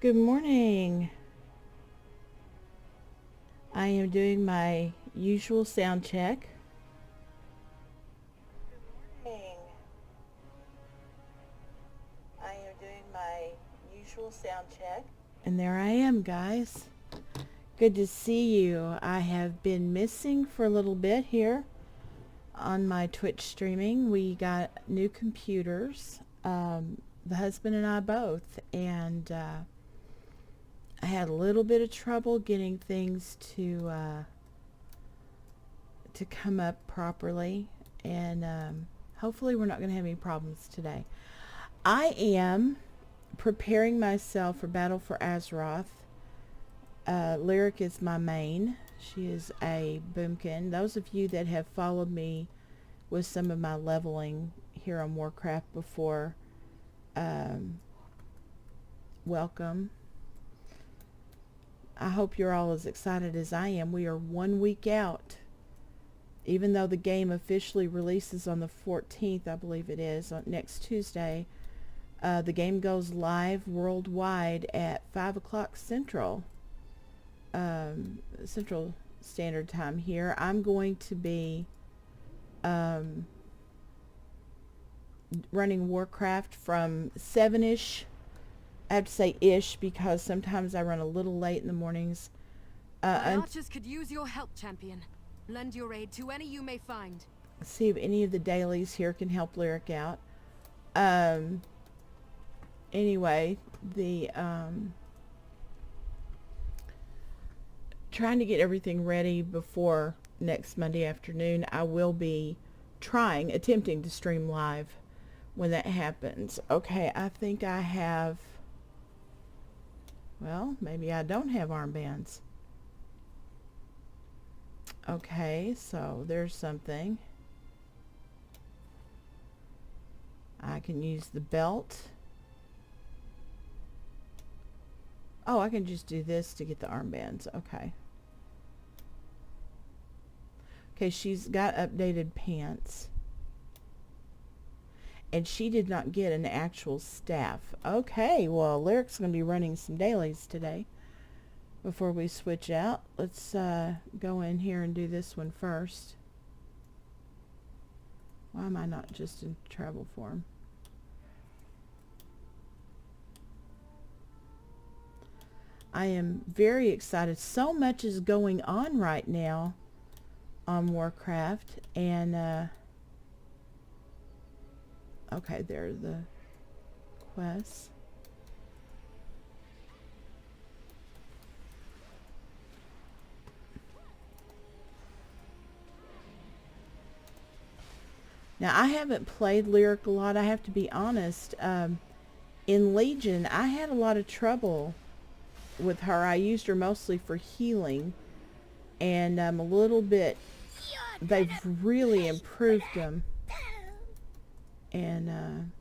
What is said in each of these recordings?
Good morning. I am doing my usual sound check. Good morning. I am doing my usual sound check. And there I am, guys. Good to see you. I have been missing for a little bit here on my Twitch streaming. We got new computers, the husband and I both, and I had a little bit of trouble getting things to come up properly, and hopefully we're not going to have any problems today. I am preparing myself for Battle for Azeroth. Lyric is my main. She is a boomkin. Those of you that have followed me with some of my leveling here on Warcraft before, welcome. I hope you're all as excited as I am. We are 1 week out. Even though the game officially releases on the 14th, I believe it is, on next Tuesday, the game goes live worldwide at 5 o'clock Central Standard Time here. I'm going to be running Warcraft from 7-ish. I have to say ish because sometimes I run a little late in the mornings. My archers could use your help, champion. Lend your aid to any you may find. See if any of the dailies here can help Lyric out. Anyway, the trying to get everything ready before next Monday afternoon. I will be attempting to stream live when that happens. Okay, I think I have, well, maybe I don't have armbands. Okay, so there's something. I can use the belt. Oh, I can just do this to get the armbands. Okay. Okay, she's got updated pants. And she did not get an actual staff. Okay, well, Lyric's going to be running some dailies today. Before we switch out, let's go in here and do this one first. Why am I not just in travel form? I am very excited. So much is going on right now on Warcraft, and okay, there are the quests. Now, I haven't played Lyric a lot, I have to be honest. In Legion, I had a lot of trouble with her. I used her mostly for healing, and a little bit, they've really improved them. And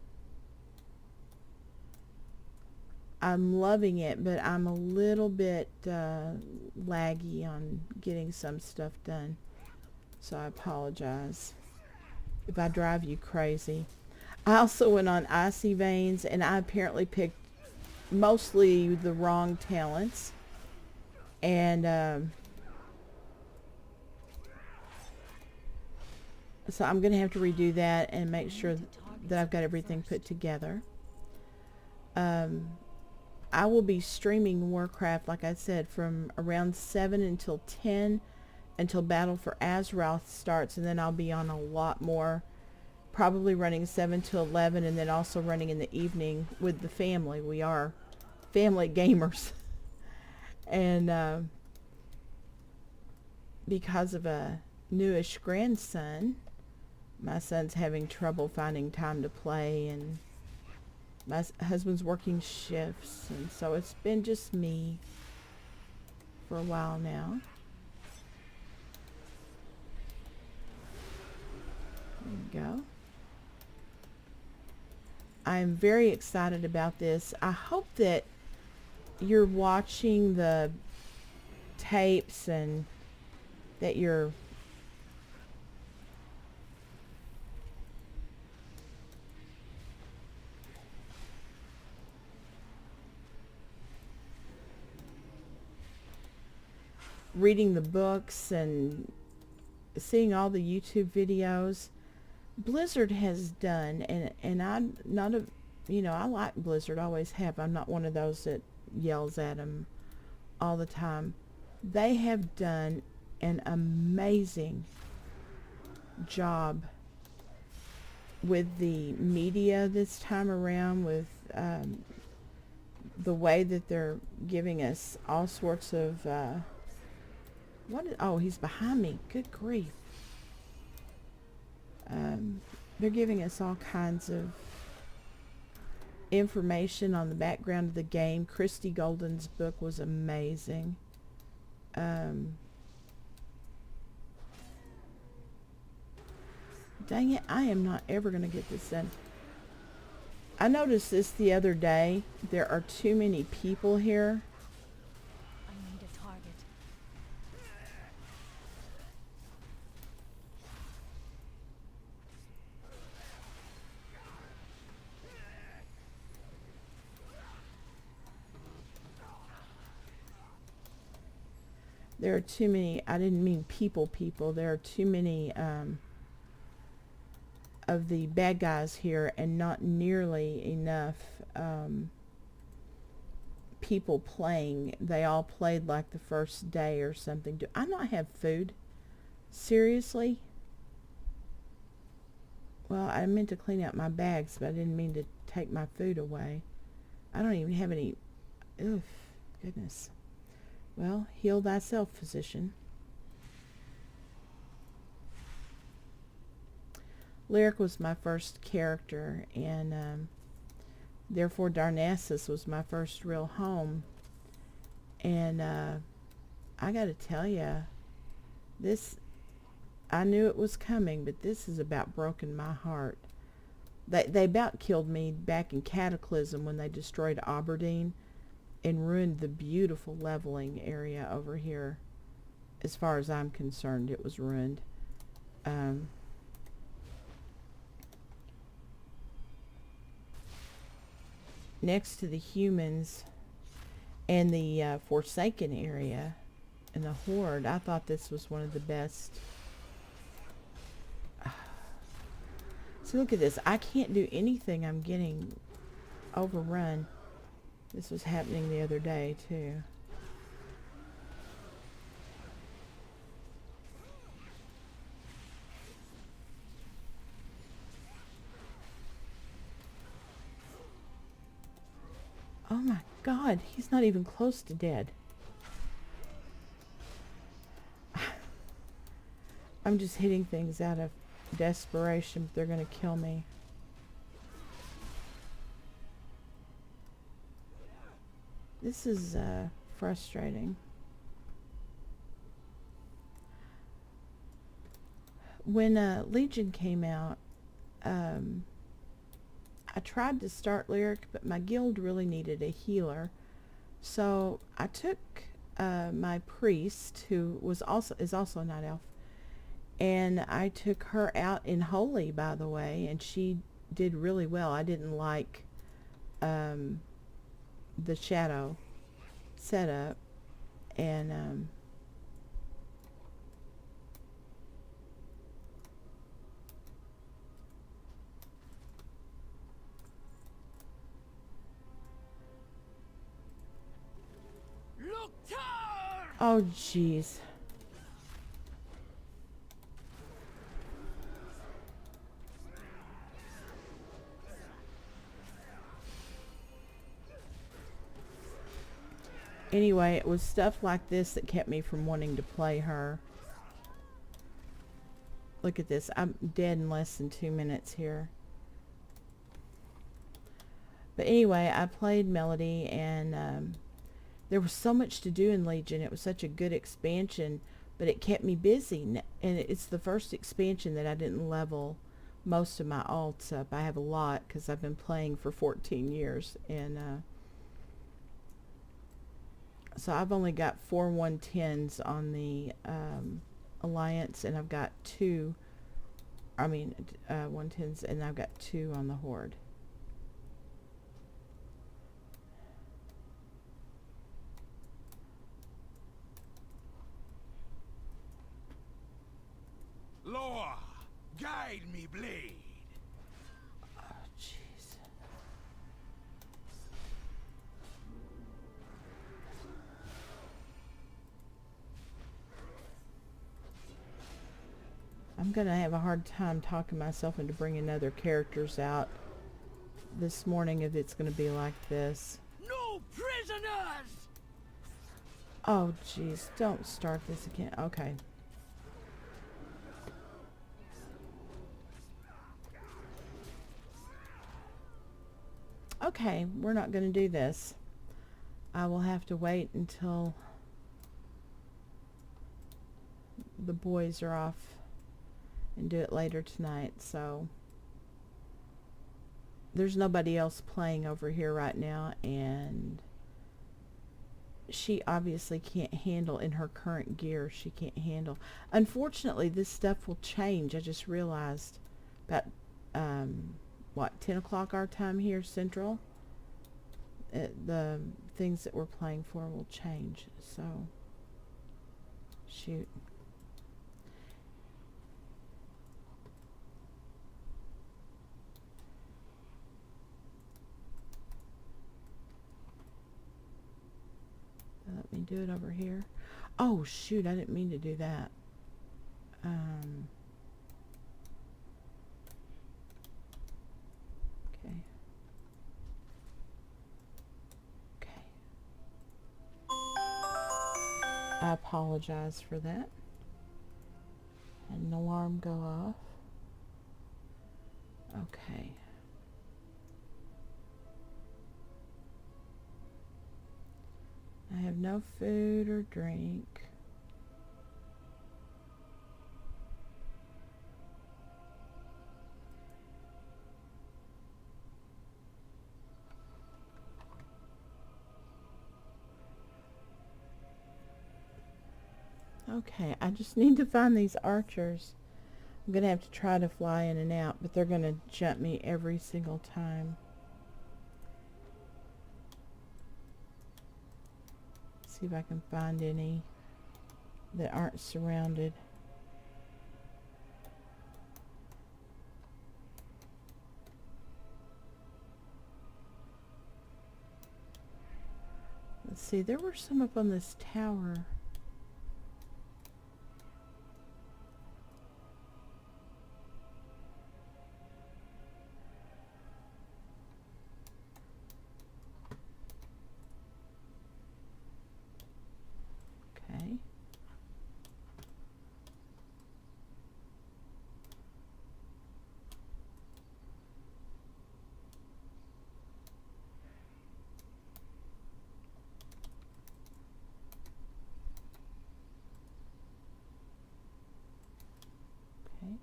I'm loving it, but I'm a little bit laggy on getting some stuff done. So I apologize if I drive you crazy. I also went on Icy Veins, and I apparently picked mostly the wrong talents. And so I'm going to have to redo that and make sure that I've got everything put together. I will be streaming Warcraft, like I said, from around 7 until 10 until Battle for Azeroth starts, and then I'll be on a lot more, probably running 7 to 11, and then also running in the evening with the family. We are family gamers. And because of a newish grandson, my son's having trouble finding time to play, and my husband's working shifts, and so it's been just me for a while now. There we go. I'm very excited about this. I hope that you're watching the tapes and that you're reading the books and seeing all the YouTube videos Blizzard has done, and I'm not a, I like Blizzard, always have. I'm not one of those that yells at them all the time. They have done an amazing job with the media this time around, with the way that they're giving us all sorts of oh, he's behind me, good grief. They're giving us all kinds of information on the background of the game. Christy Golden's book was amazing. Dang it, I am not ever going to get this done. I noticed this the other day. There are too many people here. I need a target. There are too many, I didn't mean people. There are too many of the bad guys here, and not nearly enough people playing. They all played like the first day or something. Do I not have food? Seriously? Well, I meant to clean out my bags, but I didn't mean to take my food away. I don't even have any. Ugh, goodness. Well, heal thyself, physician. Lyric was my first character, and therefore Darnassus was my first real home. And I got to tell you, this, I knew it was coming, but this has about broken my heart. They about killed me back in Cataclysm when they destroyed Aberdeen and ruined the beautiful leveling area over here. As far as I'm concerned, it was ruined. Next to the humans and the Forsaken area and the Horde, I thought this was one of the best. So look at this. I can't do anything. I'm getting overrun. This was happening the other day too. Oh my God, he's not even close to dead. I'm just hitting things out of desperation, but they're going to kill me. This is frustrating. When Legion came out, I tried to start Lyric, but my guild really needed a healer. So I took my priest, who is also a night elf, and I took her out in Holy, by the way, and she did really well. I didn't like the shadow setup, and oh jeez. Anyway, it was stuff like this that kept me from wanting to play her. Look at this. I'm dead in less than 2 minutes here. But anyway, I played Melody, and there was so much to do in Legion. It was such a good expansion, but it kept me busy. And it's the first expansion that I didn't level most of my alts up. I have a lot because I've been playing for 14 years. And so I've only got 4 110s on the Alliance, and I've got 110s, and I've got 2 on the Horde. guide me, blade. Oh, jeez. I'm gonna have a hard time talking myself into bringing other characters out this morning if it's gonna be like this. No prisoners! Oh, jeez. Don't start this again. Okay. Okay, we're not going to do this. I will have to wait until the boys are off and do it later tonight. So there's nobody else playing over here right now, and she obviously can't handle, in her current gear, she can't handle. Unfortunately, this stuff will change. I just realized about what, 10 o'clock our time here Central, the things that we're playing for will change. So shoot. Let me do it over here. Oh shoot, I didn't mean to do that. Okay. Okay. I apologize for that. And an alarm go off. Okay. I have no food or drink. Okay, I just need to find these archers. I'm going to have to try to fly in and out, but they're going to jump me every single time. See if I can find any that aren't surrounded. Let's see, there were some up on this tower. Okay. Okay.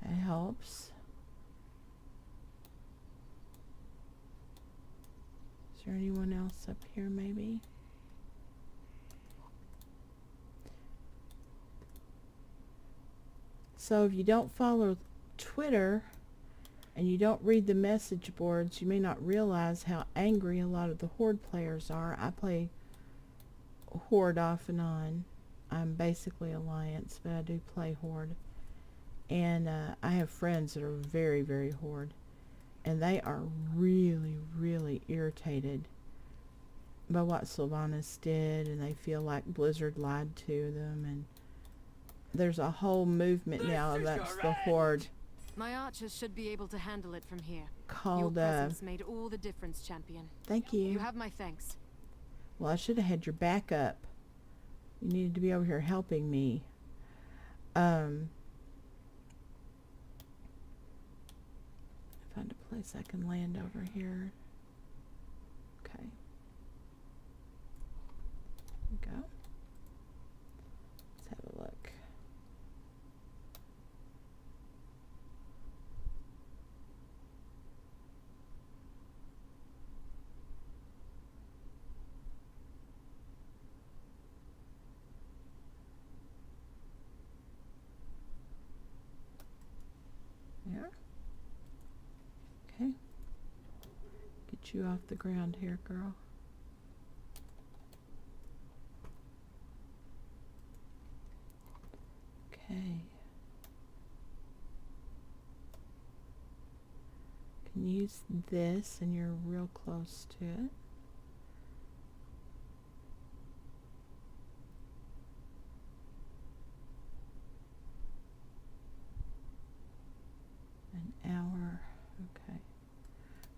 That helps. Is there anyone else up here maybe? So if you don't follow Twitter and you don't read the message boards, you may not realize how angry a lot of the Horde players are. I play Horde off and on. I'm basically Alliance, but I do play Horde. And I have friends that are very, very Horde. And they are really, really irritated by what Sylvanas did, and they feel like Blizzard lied to them, and there's a whole movement now amongst the Horde. My archers should be able to handle it from here. Called, your presence made all the difference, champion. Thank you. You have my thanks. Well, I should have had your back up. You needed to be over here helping me. Find a place I can land over here. Okay. There we go. Let's have a look. Yeah. Okay. Get you off the ground here, girl. Okay. use this, and you're real close to it. An hour. Okay.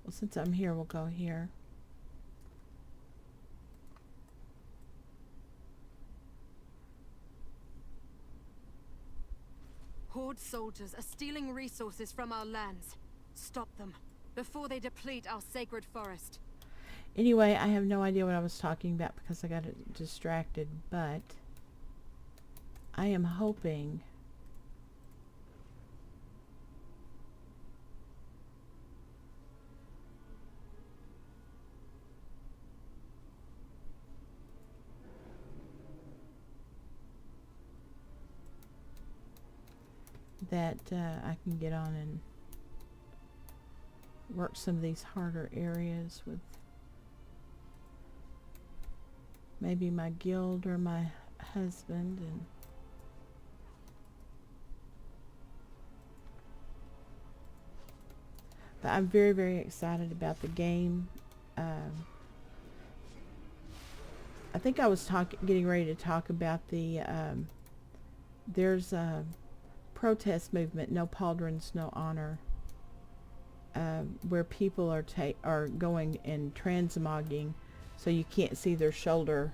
Well, since I'm here, we'll go here. Horde soldiers are stealing resources from our lands. Stop them before they deplete our sacred forest. Anyway, I have no idea what I was talking about because I got distracted, but I am hoping that I can get on and work some of these harder areas with maybe my guild or my husband. And but I'm very, very excited about the game. I think I was getting ready to talk about the there's a protest movement, No Pauldrons, No Honor, where people are going and transmogging so you can't see their shoulder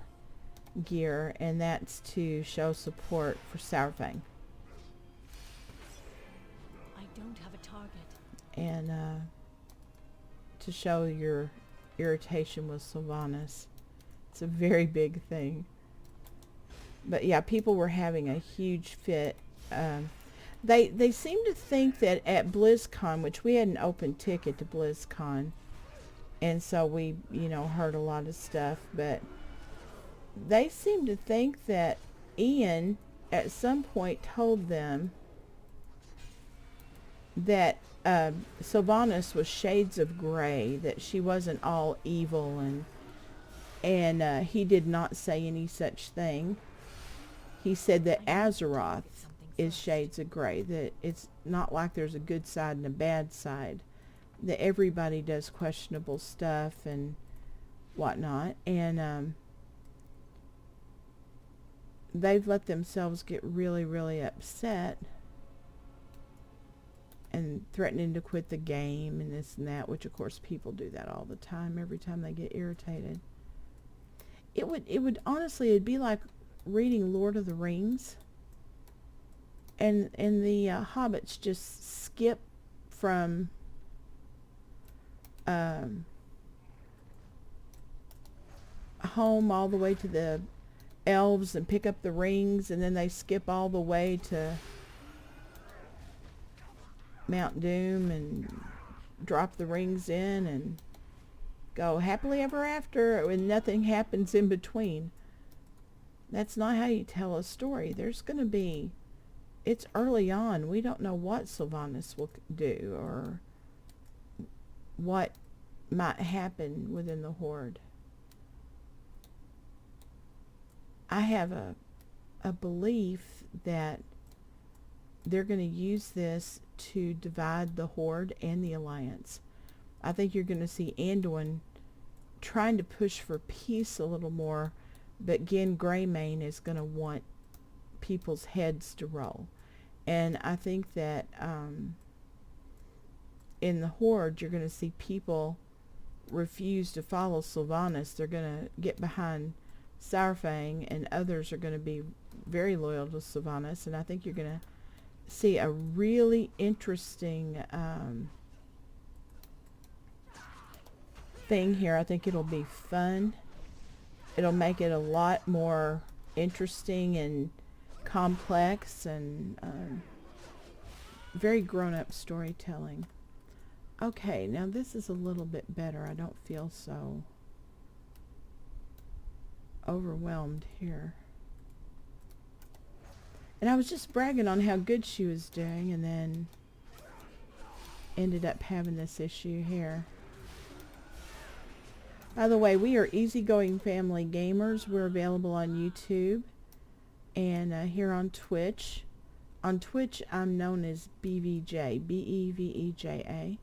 gear, and that's to show support for Sourfang. I don't have a target. And to show your irritation with Sylvanas. It's a very big thing. But yeah, people were having a huge fit. They seem to think that at BlizzCon, which we had an open ticket to BlizzCon, and so we, heard a lot of stuff, but they seem to think that Ian at some point told them that Sylvanas was shades of gray, that she wasn't all evil, and he did not say any such thing. He said that Azeroth is shades of gray, that it's not like there's a good side and a bad side, that everybody does questionable stuff and whatnot, and they've let themselves get really, really upset and threatening to quit the game and this and that, which of course people do that all the time, every time they get irritated. It would honestly, it'd be like reading Lord of the Rings, and the hobbits just skip from home all the way to the elves and pick up the rings, and then they skip all the way to Mount Doom and drop the rings in and go happily ever after, and nothing happens in between. That's not how you tell a story. There's going to be, it's early on. We don't know what Sylvanas will do or what might happen within the Horde. I have a belief that they're going to use this to divide the Horde and the Alliance. I think you're going to see Anduin trying to push for peace a little more, but Gen Greymane is going to want people's heads to roll. And I think that in the Horde, you're going to see people refuse to follow Sylvanas. They're going to get behind Sourfang, and others are going to be very loyal to Sylvanas. And I think you're going to see a really interesting thing here. I think it'll be fun. It'll make it a lot more interesting and complex and very grown-up storytelling. Okay, now this is a little bit better. I don't feel so overwhelmed here. And I was just bragging on how good she was doing, and then ended up having this issue here. By the way, we are Easygoing Family Gamers. We're available on YouTube and here on Twitch. On Twitch, I'm known as BVJ, B-E-V-E-J-A.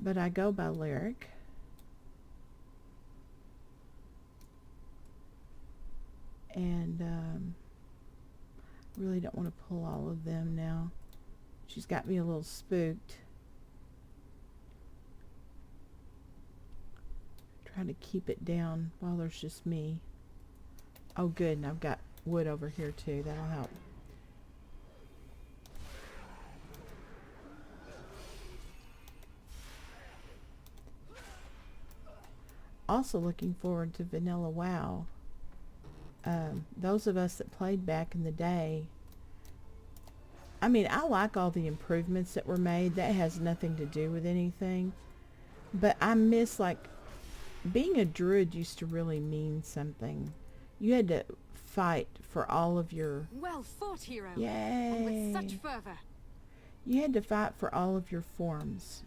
But I go by Lyric. And really don't want to pull all of them now. She's got me a little spooked. Trying to keep it down while there's just me. Oh good, and I've got wood over here too. That'll help. Also looking forward to Vanilla WoW. Those of us that played back in the day, I mean, I like all the improvements that were made. That has nothing to do with anything. But I miss, like, being a druid used to really mean something. You had to fight for all of your... Well fought, hero. Yay! And with such fervor. You had to fight for all of your forms.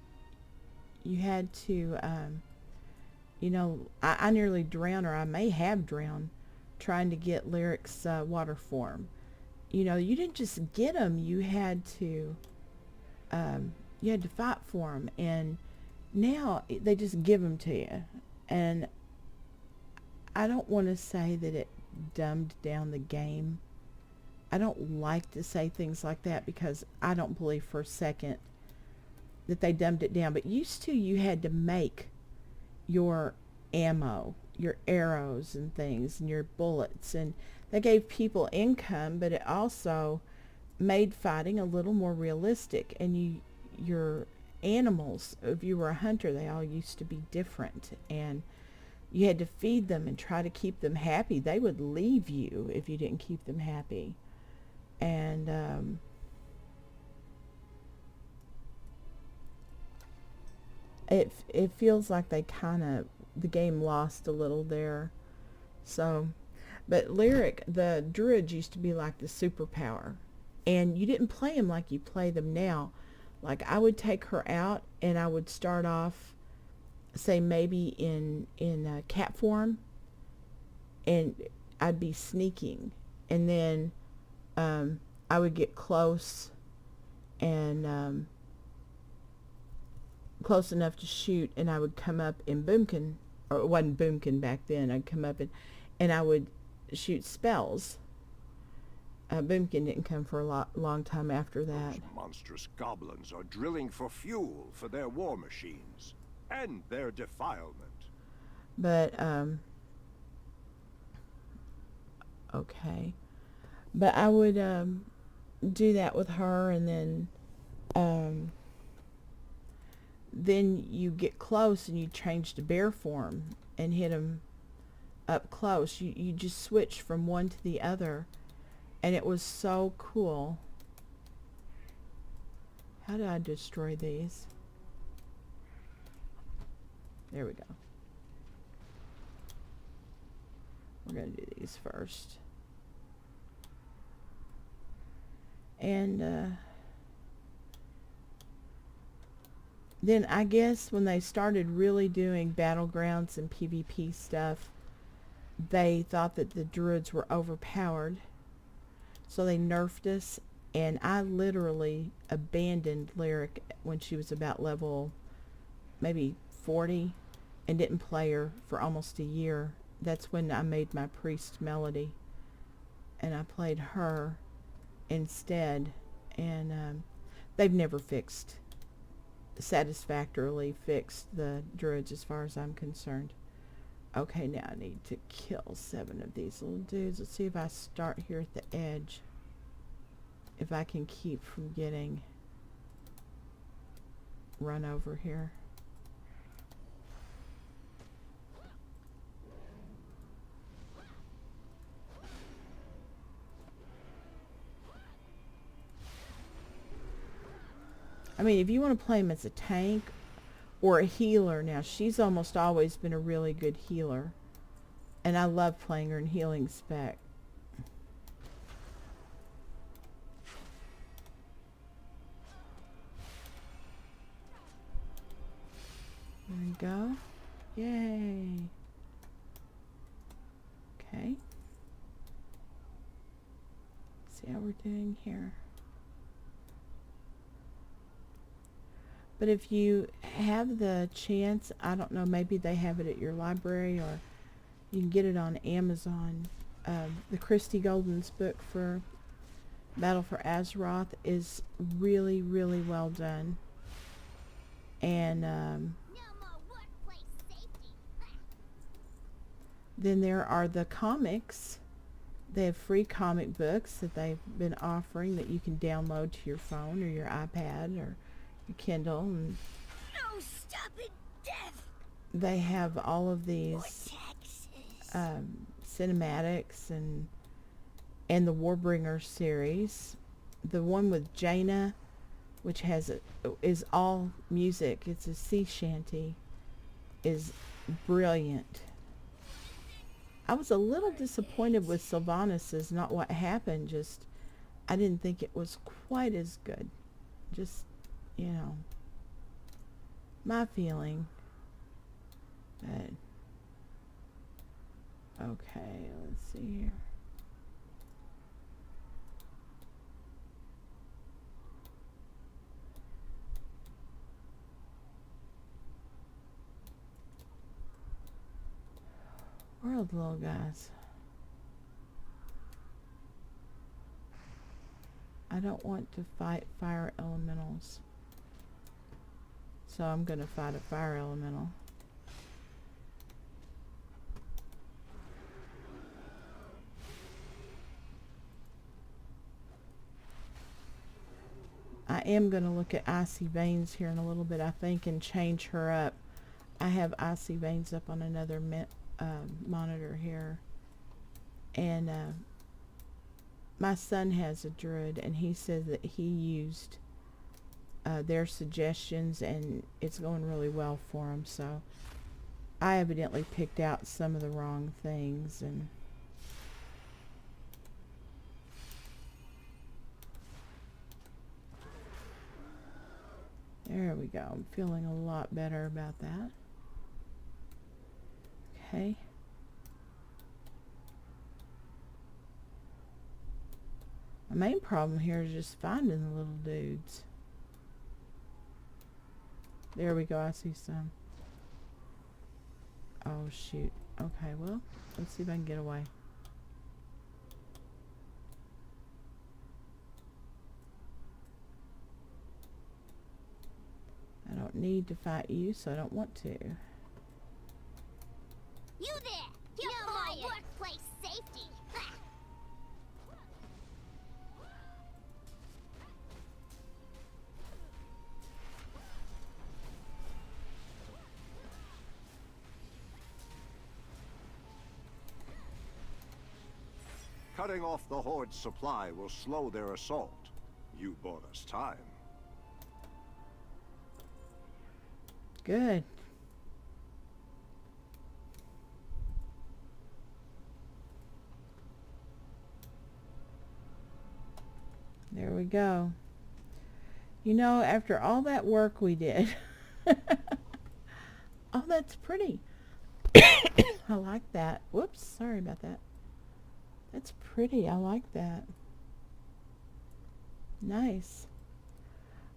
You had to, you know, I nearly drowned, or I may have drowned, trying to get Lyric's water form. You know, you didn't just get them. You had to fight for them. And now they just give them to you. And I don't want to say that it dumbed down the game. I don't like to say things like that because I don't believe for a second that they dumbed it down. But used to, you had to make your ammo, your arrows and things, and your bullets, and that gave people income, but it also made fighting a little more realistic. And your animals, if you were a hunter, they all used to be different, and you had to feed them and try to keep them happy. They would leave you if you didn't keep them happy. And it feels like they the game lost a little there. So, but Lyric, the druids used to be like the superpower, and you didn't play them like you play them now. Like, I would take her out and I would start off, say maybe in cat form, and I'd be sneaking, and then I would get close and close enough to shoot, and I would come up in boomkin, or it wasn't boomkin back then. I'd come up and I would shoot spells. Boomkin didn't come for a long time after that. Those monstrous goblins are drilling for fuel for their war machines and their defilement. But okay, but I would do that with her, and then you get close and you change to bear form and hit them up close. You just switch from one to the other, and it was so cool. How do I destroy these? There we go. We're going to do these first. And then I guess when they started really doing battlegrounds and PvP stuff, they thought that the druids were overpowered. So they nerfed us, and I literally abandoned Lyric when she was about level maybe 40 and didn't play her for almost a year. That's when I made my priest Melody, and I played her instead. And they've never satisfactorily fixed the druids as far as I'm concerned. Okay, now I need to kill 7 of these little dudes. Let's see if I start here at the edge, if I can keep from getting run over here. I mean, if you want to play him as a tank or a healer, now she's almost always been a really good healer, and I love playing her in healing spec. There we go. Yay. Okay. See how we're doing here. But if you have the chance, I don't know, maybe they have it at your library or you can get it on Amazon. The Christie Golden's book for Battle for Azeroth is really, really well done. And then there are the comics. They have free comic books that they've been offering that you can download to your phone or your iPad or your Kindle. And No stopping death! they have all of these cinematics and the Warbringer series. The one with Jaina, which is all music. It's a sea shanty. Is brilliant. I was a little disappointed with Sylvanas' not what happened. Just I didn't think it was quite as good. Just, you know, my feeling. But okay, let's see here. Where are the little guys? I don't want to fight fire elementals. So I'm going to fight a fire elemental. I am going to look at Icy Veins here in a little bit, I think, and change her up. I have Icy Veins up on another monitor here. And my son has a druid, and he says that he used their suggestions, and it's going really well for him. So I evidently picked out some of the wrong things. And there we go. I'm feeling a lot better about that. Okay. My main problem here is just finding the little dudes. There we go. I see some. Oh, shoot. Okay, well, let's see if I can get away. I don't need to fight you, so I don't want to. You there! You're fired! Workplace safety! Cutting off the Horde's supply will slow their assault. You bought us time. Good. There we go. You know, after all that work we did. Oh, that's pretty. I like that. Whoops, sorry about that. That's pretty. I like that. Nice.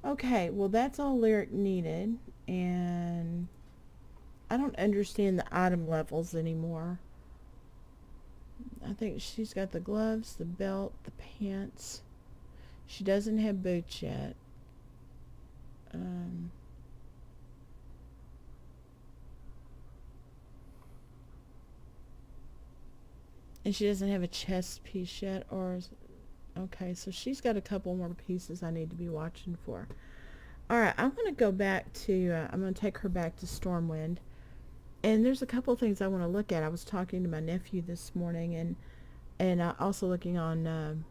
Okay, well, that's all Lyric needed. And I don't understand the item levels anymore. I think she's got the gloves, the belt, the pants. She doesn't have boots yet. And she doesn't have a chest piece yet, or... Okay, so she's got a couple more pieces I need to be watching for. Alright, I want to go back to... I'm going to take her back to Stormwind. And there's a couple things I want to look at. I was talking to my nephew this morning, and also looking on...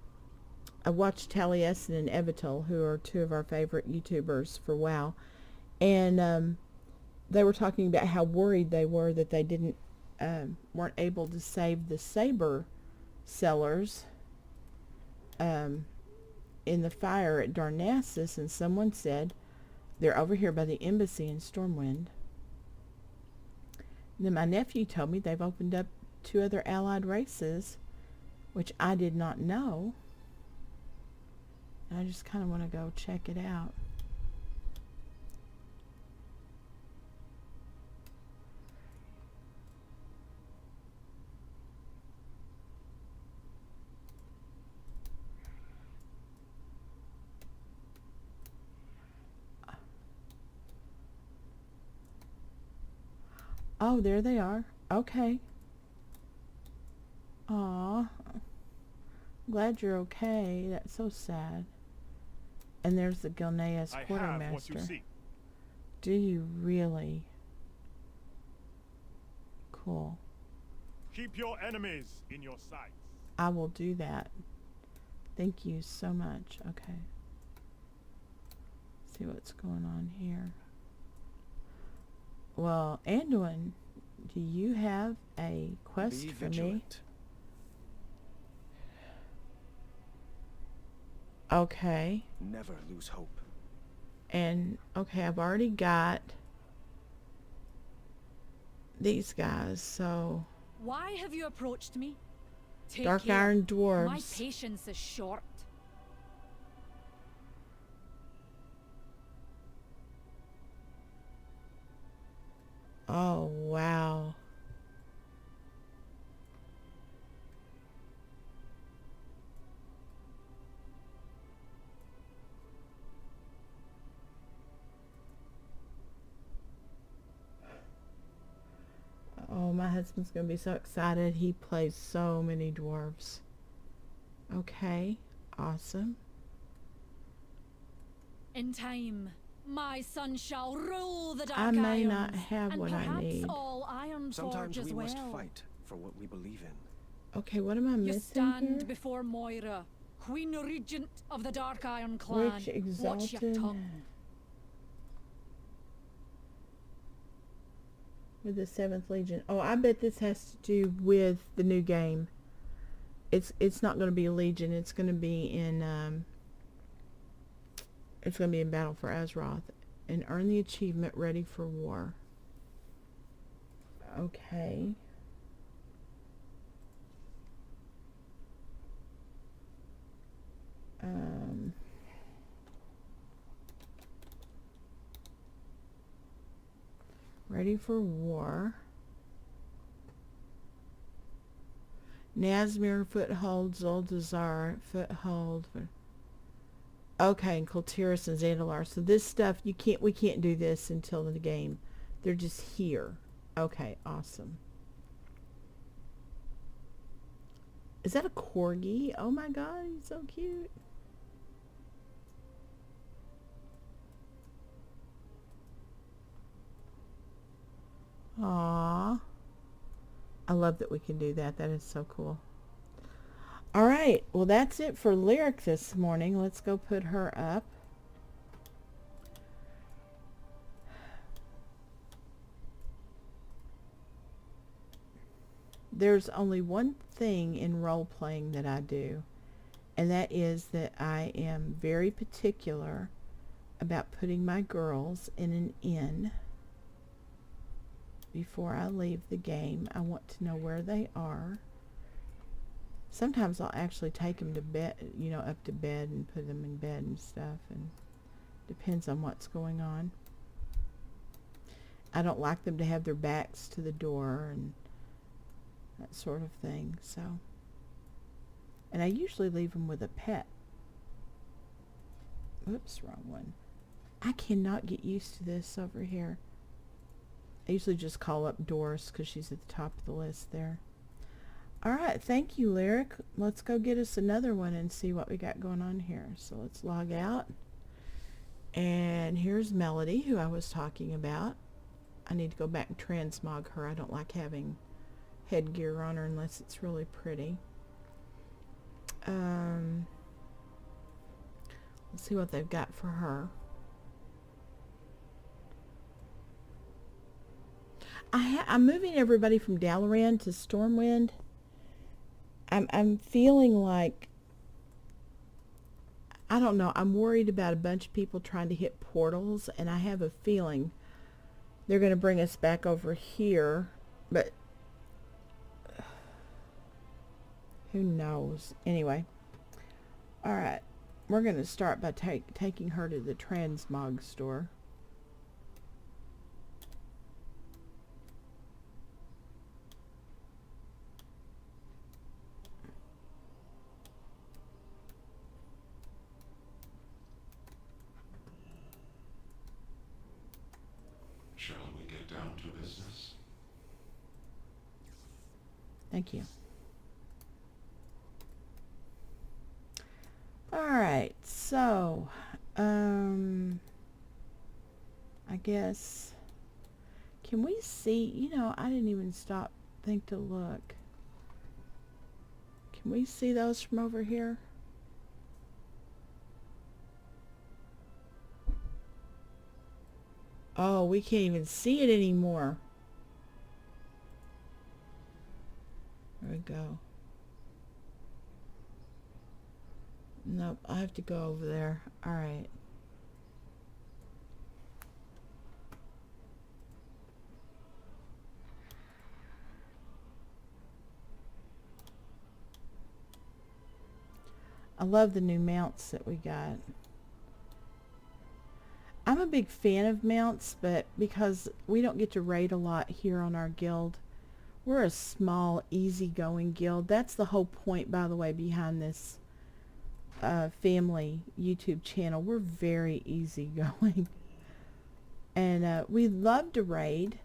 I watched Taliesin and Evital, who are two of our favorite YouTubers for WoW. And they were talking about how worried they were that they weren't able to save the saber sellers in the fire at Darnassus, and someone said they're over here by the embassy in Stormwind. And then my nephew told me they've opened up 2 other allied races, which I did not know. And I just kind of want to go check it out. Oh, there they are. Okay. Aw. Glad you're okay. That's so sad. And there's the Gilneas I have quartermaster. what you seek. Do you really? Cool. Keep your enemies in your sights. I will do that. Thank you so much. Okay. See what's going on here. Well, Anduin, do you have a quest Be for me? vigilant. Okay. Never lose hope. And, okay, I've already got these guys, so... Why have you approached me? Take Dark care. Iron My Dwarves. patience is short. Oh, wow. Oh, my husband's going to be so excited. He plays so many dwarves. Okay, awesome. In time, my son shall rule the dark I may irons, not have and what I perhaps need. all Iron Sometimes Forge we as must well. fight for what we believe in. Okay, what am I You missing stand here? before Moira, Queen Regent of the Dark Iron Clan. Which Watch your exalted tongue. with the 7th Legion. Oh, I bet this has to do with the new game. It's not going to be a Legion. It's going to be in Battle for Azeroth, and earn the achievement Ready for War. Okay. Ready for War. Nazmir foothold, Zoldazar foothold. Okay, and Kultiris and Zandalar. So this stuff we can't do this until the game. They're just here. Okay, awesome. Is that a corgi? Oh my god, he's so cute. Aww. I love that we can do that. That is so cool. All right. Well, that's it for Lyric this morning. Let's go put her up. There's only one thing in role-playing that I do, and that is that I am very particular about putting my girls in an inn before I leave the game. I want to know where they are. Sometimes I'll actually take them to bed, up to bed and put them in bed and stuff, and depends on what's going on. I don't like them to have their backs to the door and that sort of thing, so. And I usually leave them with a pet. Oops, wrong one. I cannot get used to this over here. I usually just call up Doris because she's at the top of the list there. Alright, thank you, Lyric. Let's go get us another one and see what we got going on here. So let's log out. And here's Melody, who I was talking about. I need to go back and transmog her. I don't like having headgear on her unless it's really pretty. Let's see what they've got for her. I'm moving everybody from Dalaran to Stormwind. I'm feeling like, I don't know, I'm worried about a bunch of people trying to hit portals, and I have a feeling they're going to bring us back over here, but who knows? Anyway, alright, we're going to start by taking her to the transmog store. Shall we get down to business? Thank you. Alright, so, I guess, can we see, you know, I didn't even think to look. Can we see those from over here? Oh, we can't even see it anymore. There we go. Nope, I have to go over there. Alright. I love the new mounts that we got. I'm a big fan of mounts, but because we don't get to raid a lot here on our guild, we're a small, easygoing guild. That's the whole point, by the way, behind this family YouTube channel. We're very easygoing. And we love to raid,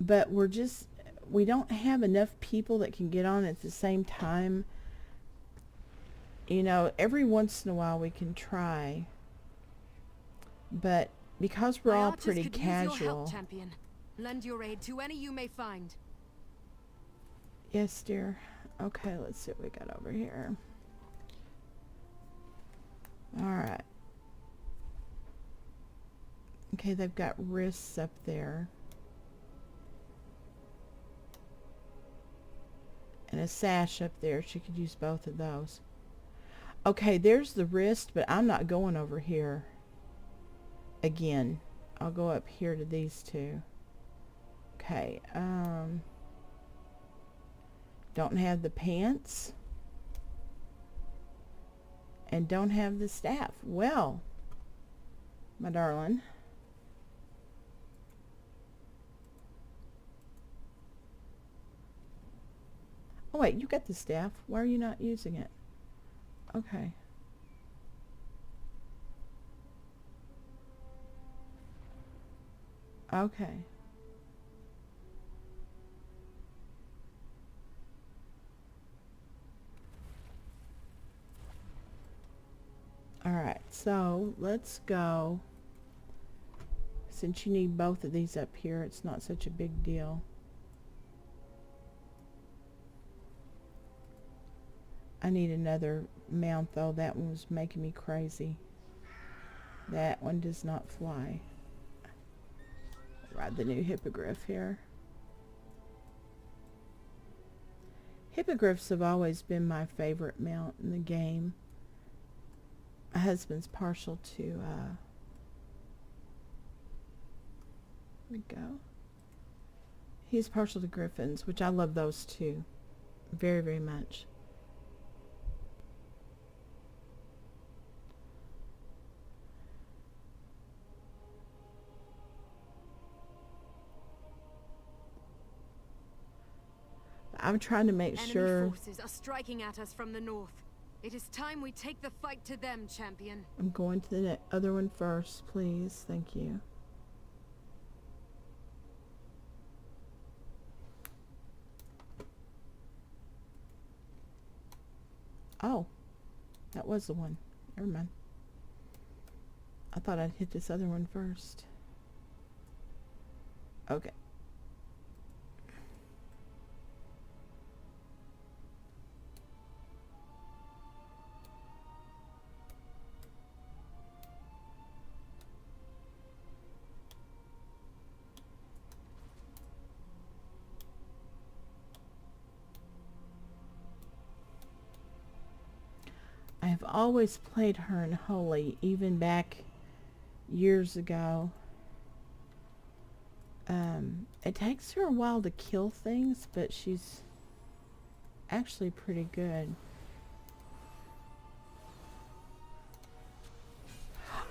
but we don't have enough people that can get on at the same time. You know, every once in a while we can try. But because we're all pretty casual. Use your help, champion. Lend your aid to any you may find. Yes, dear. Okay, let's see what we got over here. Alright. Okay, they've got wrists up there. And a sash up there. She could use both of those. Okay, there's the wrist, but I'm not going over here. Again, I'll go up here to these two. Okay, don't have the pants. And don't have the staff. Well, my darling. Oh wait, you got the staff. Why are you not using it? Okay. Okay. Alright, so let's go. Since you need both of these up here, it's not such a big deal. I need another mount though. That one was making me crazy. That one does not fly. Ride the new hippogriff here. Hippogriffs have always been my favorite mount in the game. My husband's partial to, here we go. He's partial to griffins, which I love those too. Very, very much. I'm trying to make sure. Enemy forces are striking at us from the north. It is time we take the fight to them, champion. I'm going to the other one first, please. Thank you. Oh, that was the one. Never mind. I thought I'd hit this other one first. Okay. I've always played her in Holy, even back years ago. It takes her a while to kill things, but she's actually pretty good.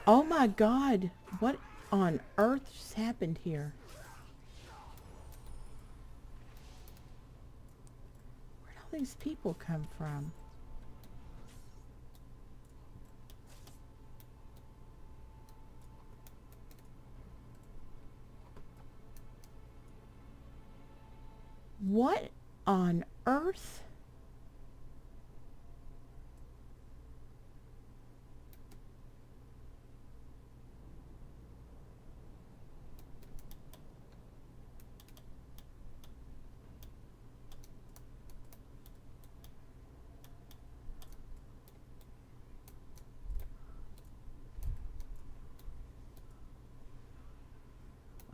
Oh my God! What on earth just happened here? Where'd all these people come from? What on earth?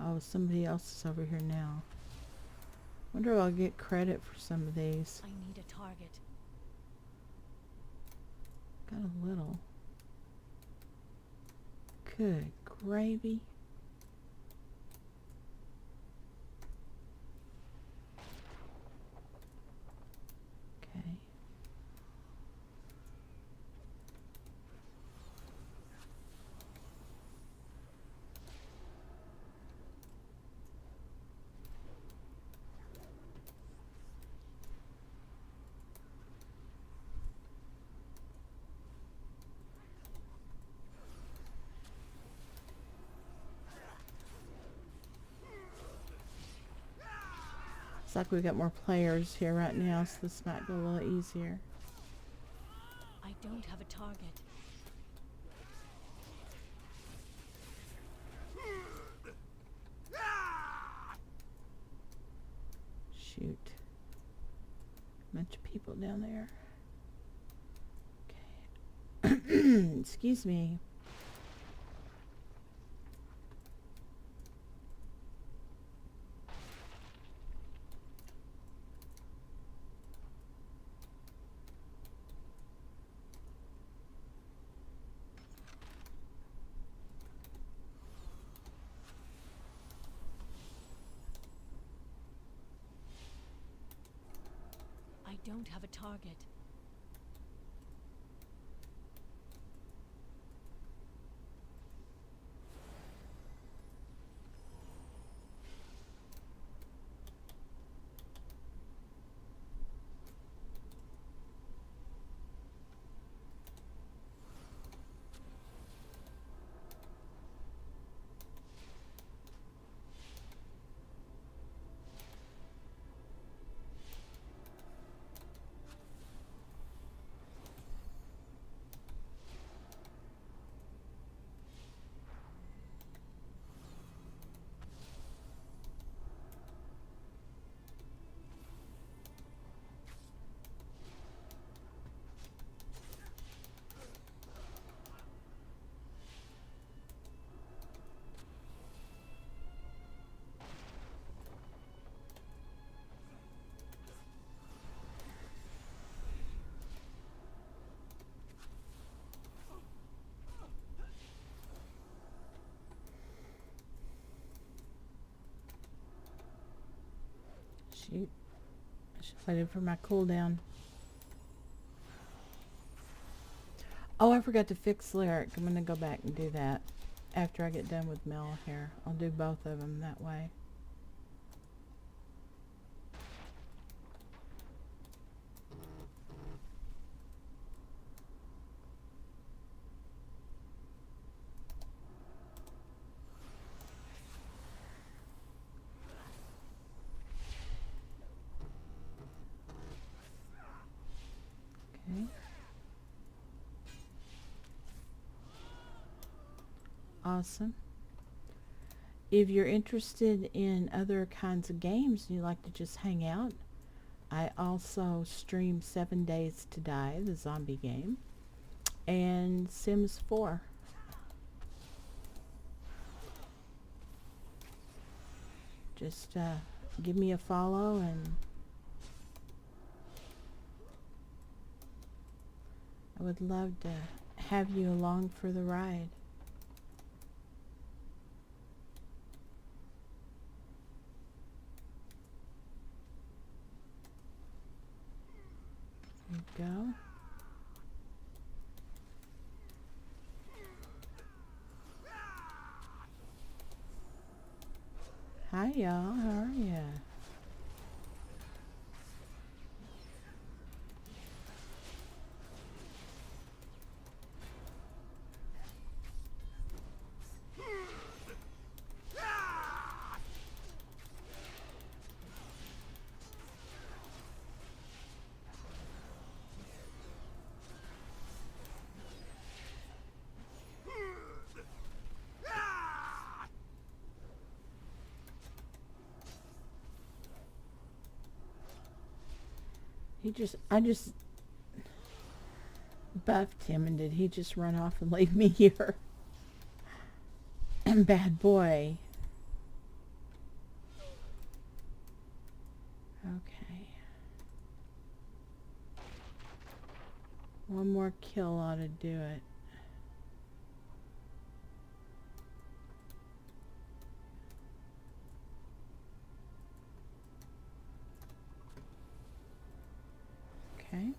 Oh, somebody else is over here now. Wonder if I'll get credit for some of these. I need a target. Got a little. Good gravy. Okay. Looks like we got more players here right now, so this might be a little easier. I don't have a target. Shoot. Bunch of people down there. Okay. Excuse me. I don't have a target. Shoot. I should have waited for my cooldown. Oh, I forgot to fix Lyric. I'm going to go back and do that after I get done with Mel here. I'll do both of them that way. Okay. Awesome. If you're interested in other kinds of games and you like to just hang out, I also stream 7 Days to Die, the zombie game, and Sims 4. Just give me a follow and I would love to have you along for the ride. There you go. Hi y'all, how are ya? I just buffed him, and did he just run off and leave me here? Bad boy. Okay. One more kill ought to do it. Okay.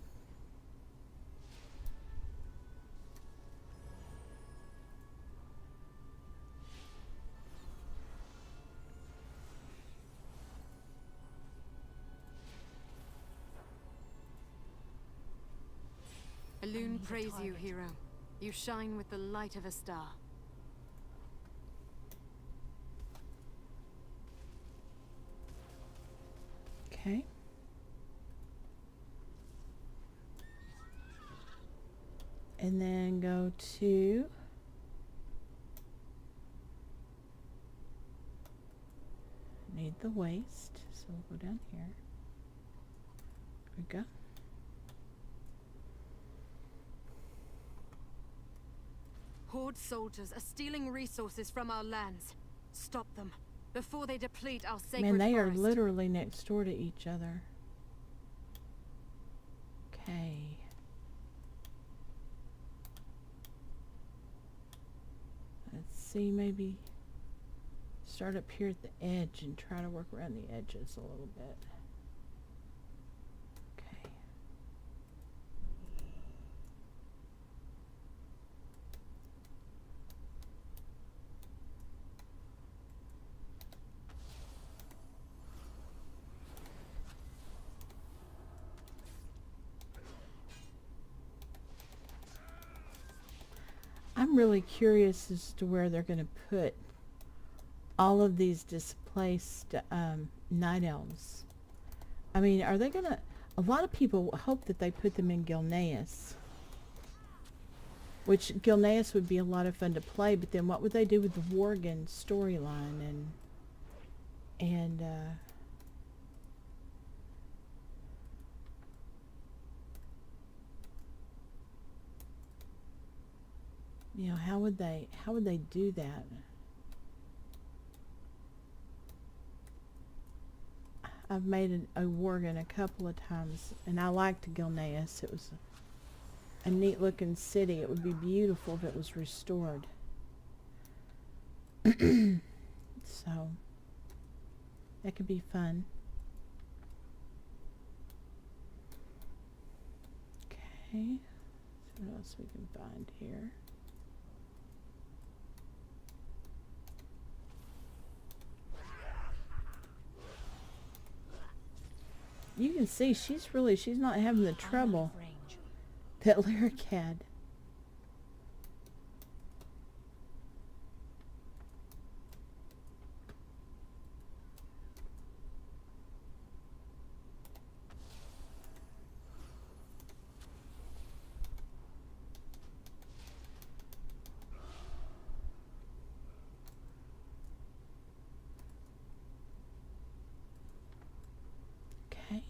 Elune praise you, hero. You shine with the light of a star. Okay. And then go to need the waste, so we'll go down here. There we go. Horde soldiers are stealing resources from our lands. Stop them before they deplete our sacred Man, they are forest. literally next door to each other. Okay. Let's see, maybe start up here at the edge and try to work around the edges a little bit. Okay. I'm really curious as to where they're going to put all of these displaced night elves. I mean, are they going to... A lot of people hope that they put them in Gilneas. Which, Gilneas would be a lot of fun to play, but then what would they do with the Worgen storyline and you know, how would they do that? I've made a Worgen a couple of times, and I liked Gilneas. It was a neat looking city. It would be beautiful if it was restored. So that could be fun. Okay, see what else we can find here. You can see she's not having the trouble that Lyric had. Okay.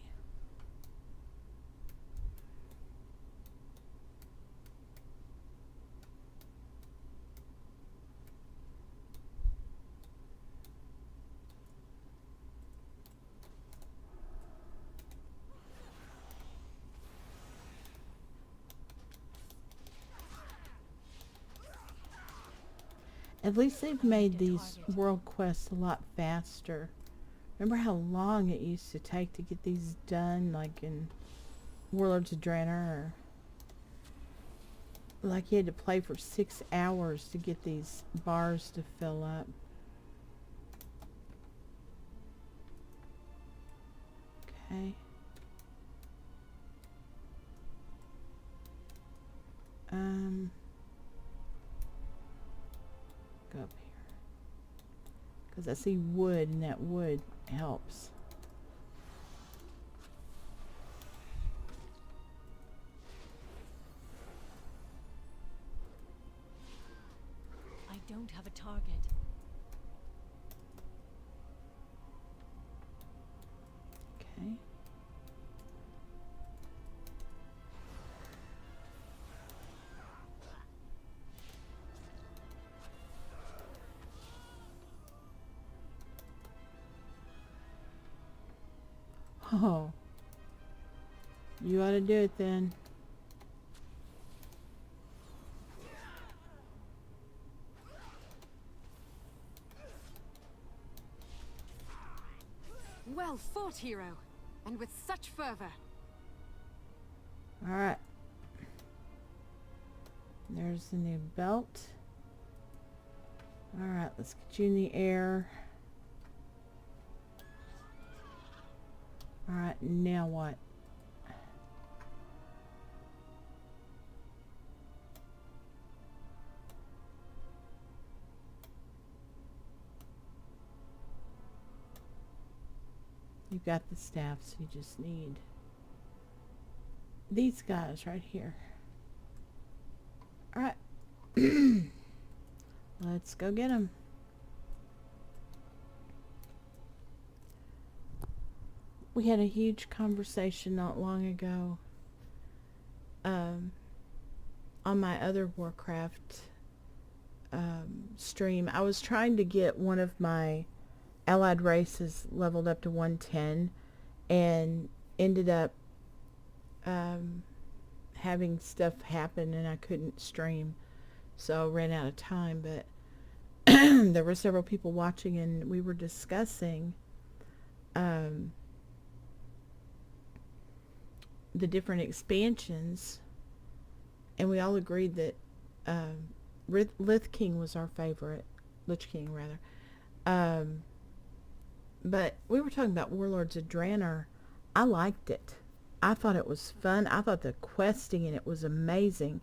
At least they've made these world quests a lot faster. Remember how long it used to take to get these done, like in Warlords of Draenor, or like you had to play for 6 hours to get these bars to fill up. Okay. Go up here. Because I see wood, and that wood helps. I don't have a target. Okay. Oh. You ought to do it then. Well fought, hero. And with such fervor. Alright. There's the new belt. Alright, let's get you in the air. Alright, now what? You've got the staff, so you just need these guys right here. Alright. Let's go get them. We had a huge conversation not long ago on my other Warcraft stream. I was trying to get one of my allied races leveled up to 110 and ended up having stuff happen and I couldn't stream, so ran out of time. But there were several people watching and we were discussing the different expansions, and we all agreed that Lich King was our favorite. Lich King, rather. But we were talking about Warlords of Draenor. I liked it. I thought it was fun. I thought the questing in it was amazing.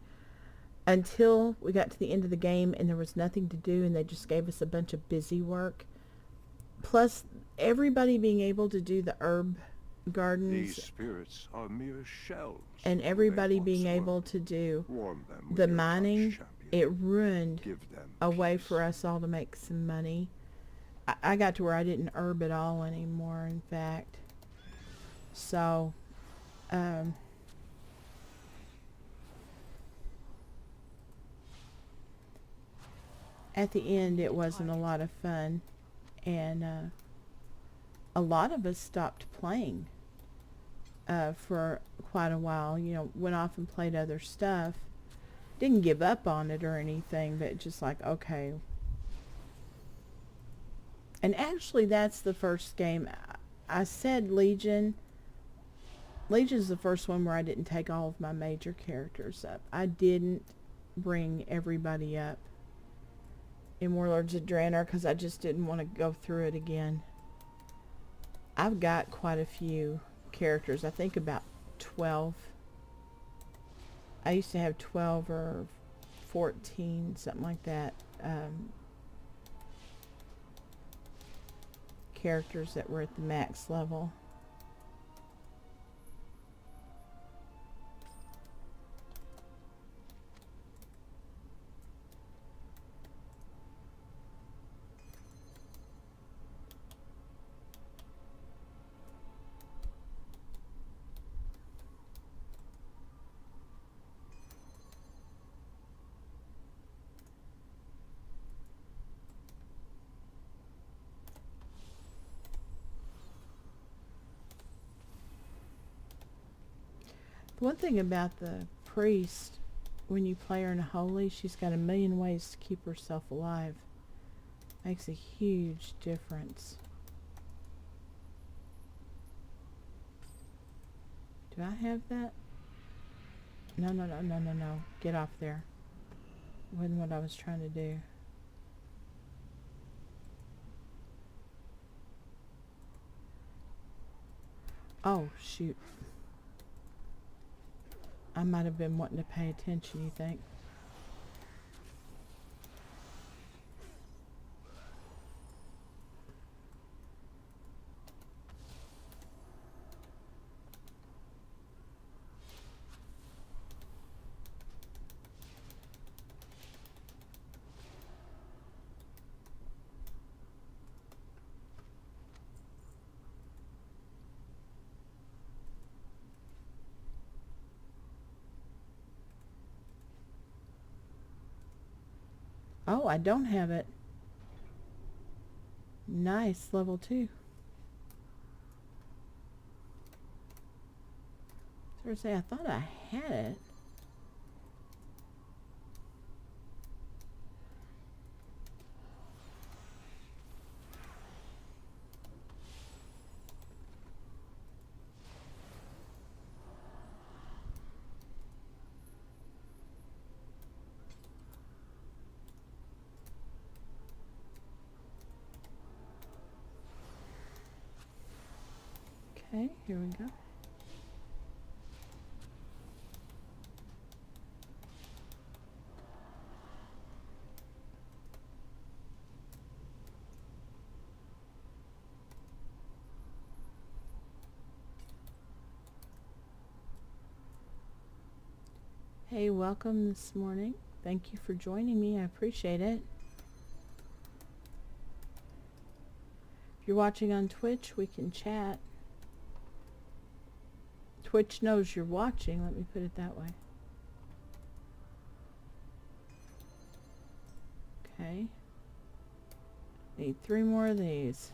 Until we got to the end of the game and there was nothing to do and they just gave us a bunch of busy work. Plus, everybody being able to do the herb gardens. These spirits are mere shells. And everybody being able to do the mining. It ruined a way for us all to make some money. I got to where I didn't herb at all anymore, in fact. So, at the end, it wasn't a lot of fun. And a lot of us stopped playing for quite a while. You know, went off and played other stuff. Didn't give up on it or anything, but just like, okay. And actually, that's the first game. I said Legion. Legion's the first one where I didn't take all of my major characters up. I didn't bring everybody up in Warlords of Draenor because I just didn't want to go through it again. I've got quite a few characters. I think about 12. I used to have 12 or 14, something like that. Characters that were at the max level. The one thing about the priest, when you play her in Holy, she's got a million ways to keep herself alive. Makes a huge difference. Do I have that? No. Get off there. Wasn't what I was trying to do. Oh, shoot. I might have been wanting to pay attention, you think? Oh, I don't have it. Nice, level 2. Seriously, I thought I had it. Okay, here we go. Hey, welcome this morning. Thank you for joining me. I appreciate it. If you're watching on Twitch, we can chat. Twitch knows you're watching, let me put it that way. Okay. Need 3 more of these.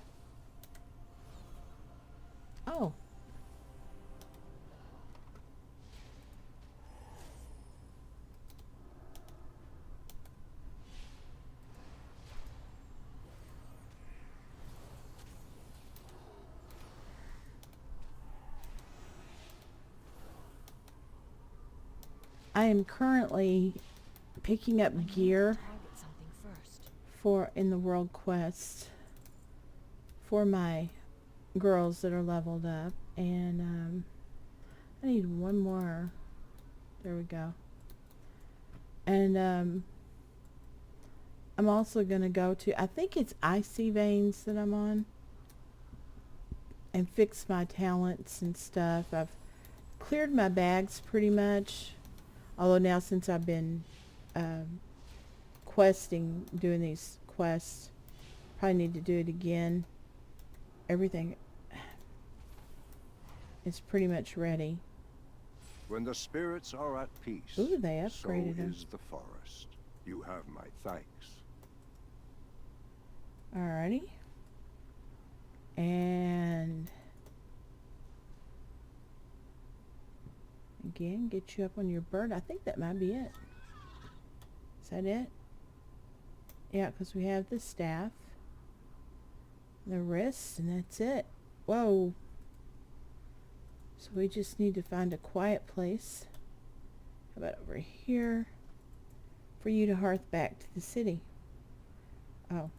Oh. I am currently picking up gear Target something first. for in the world quest for my girls that are leveled up, and I need 1 more. There we go. And I'm also gonna go to, I think it's Icy Veins that I'm on, and fix my talents and stuff. I've cleared my bags pretty much, although now since I've been questing, doing these quests, probably need to do it again. Everything is pretty much ready. When the spirits are at peace, Ooh, they so upgraded them. is the forest. You have my thanks. Alrighty. And again, get you up on your bird. I think that might be it. Is that it? Yeah, because we have the staff, the wrist, and that's it. Whoa. So we just need to find a quiet place. How about over here? For you to hearth back to the city. Oh.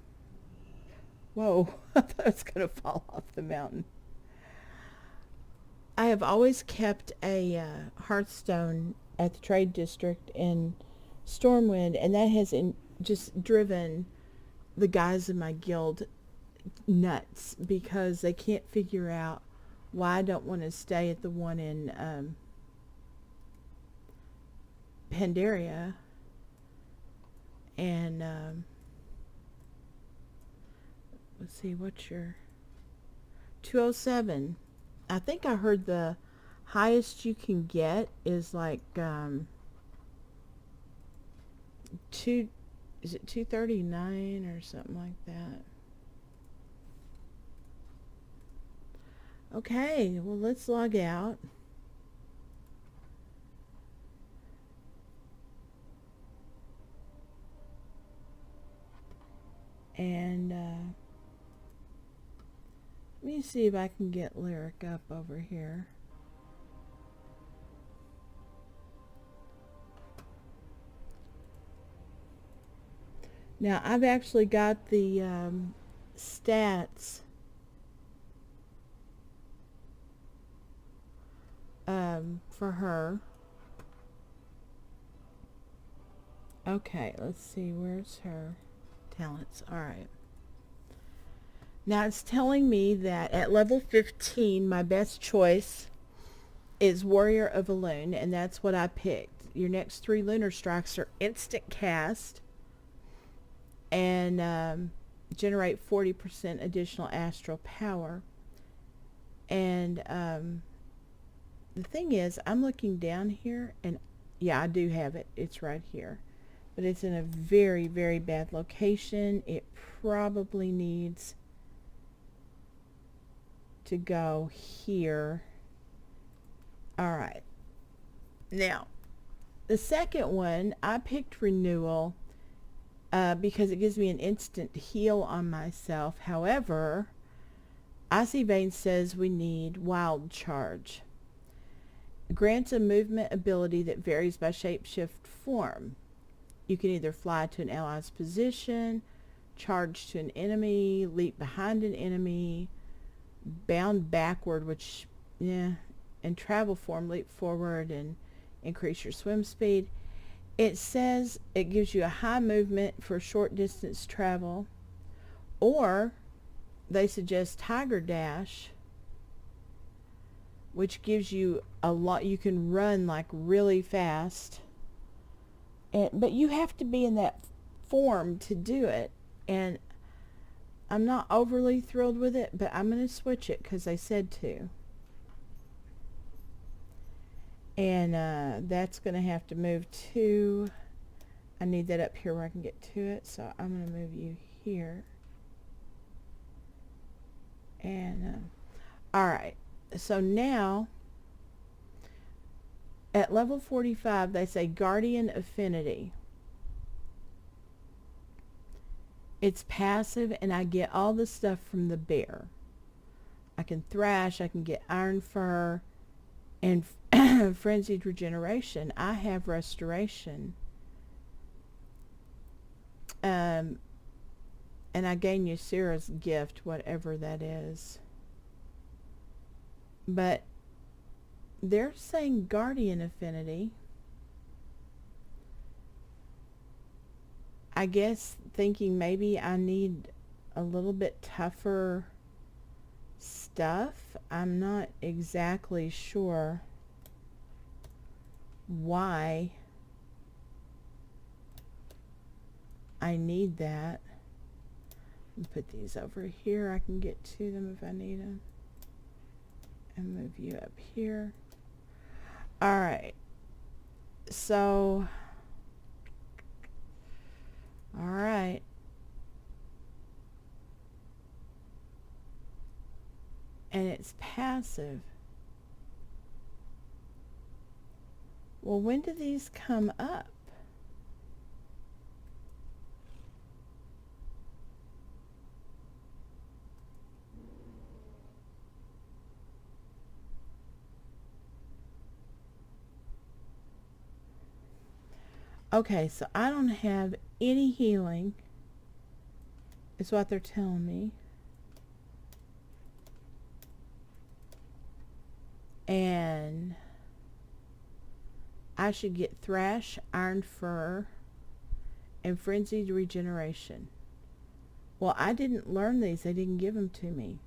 Whoa. I thought it was going to fall off the mountain. I have always kept a hearthstone at the trade district in Stormwind, and that has just driven the guys in my guild nuts, because they can't figure out why I don't want to stay at the one in Pandaria. And let's see, what's your 207? I think I heard the highest you can get is like is it 239 or something like that? Okay, well, let's log out. And let me see if I can get Lyric up over here. Now, I've actually got the stats for her. Okay, let's see, where's her talents? Alright. Now it's telling me that at level 15, my best choice is Warrior of Elune, and that's what I picked. Your next 3 lunar strikes are instant cast and generate 40% additional astral power. And the thing is, I'm looking down here, and yeah, I do have it. It's right here. But it's in a very, very bad location. It probably needs to go here. Alright, Now, the second one, I picked renewal because it gives me an instant heal on myself. However, Icy Vein says we need wild charge. Grants a movement ability that varies by shapeshift form. You can either fly to an ally's position, charge to an enemy, leap behind an enemy, bound backward, which, yeah, and travel form, leap forward and increase your swim speed. It says it gives you a high movement for short distance travel, or they suggest Tiger Dash, which gives you a lot. You can run like really fast, but you have to be in that form to do it, and I'm not overly thrilled with it, but I'm going to switch it because they said to. And that's going to have to move to, I need that up here where I can get to it, so I'm going to move you here. And alright, so now at level 45 they say Guardian Affinity. It's passive, and I get all the stuff from the bear. I can thrash, I can get iron fur, and frenzied regeneration. I have restoration. And I gain Ysera's gift, whatever that is. But they're saying Guardian Affinity. I guess thinking maybe I need a little bit tougher stuff. I'm not exactly sure why I need that. I'll put these over here. I can get to them if I need them. And move you up here. Alright. So, alright. And it's passive. Well, when do these come up? Okay, so I don't have any healing, is what they're telling me. And I should get Thrash, Iron Fur, and Frenzied Regeneration. Well, I didn't learn these. They didn't give them to me.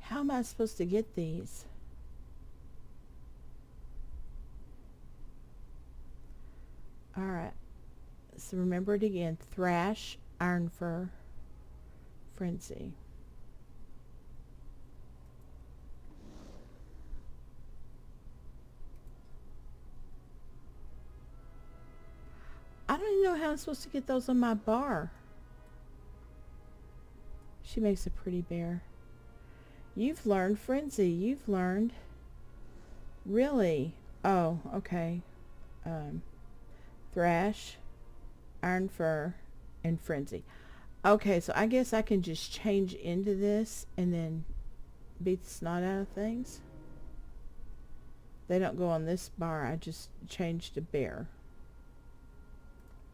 How am I supposed to get these? Alright. So remember it again. Thrash, Iron Fur, Frenzy. I don't even know how I'm supposed to get those on my bar. She makes a pretty bear. You've learned Frenzy. You've learned. Really? Oh, okay. Thrash, Iron Fur, and Frenzy. Okay, so I guess I can just change into this and then beat the snot out of things. They don't go on this bar. I just changed to bear.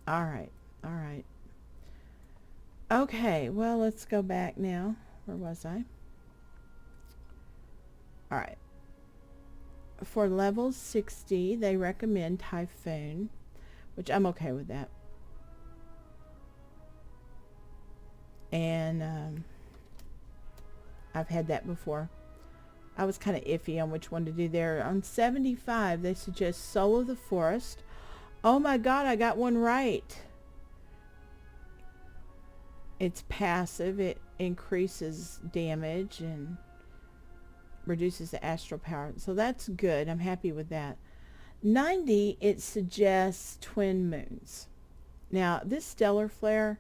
Alright, alright. Okay, well, let's go back now. Where was I? Alright. For level 60, they recommend Typhoon, which I'm okay with that. And I've had that before. I was kind of iffy on which one to do there. On 75, they suggest Soul of the Forest. Oh my god, I got one right. It's passive. It increases damage and reduces the astral power. So that's good. I'm happy with that. 90, it suggests Twin Moons. Now, this Stellar Flare,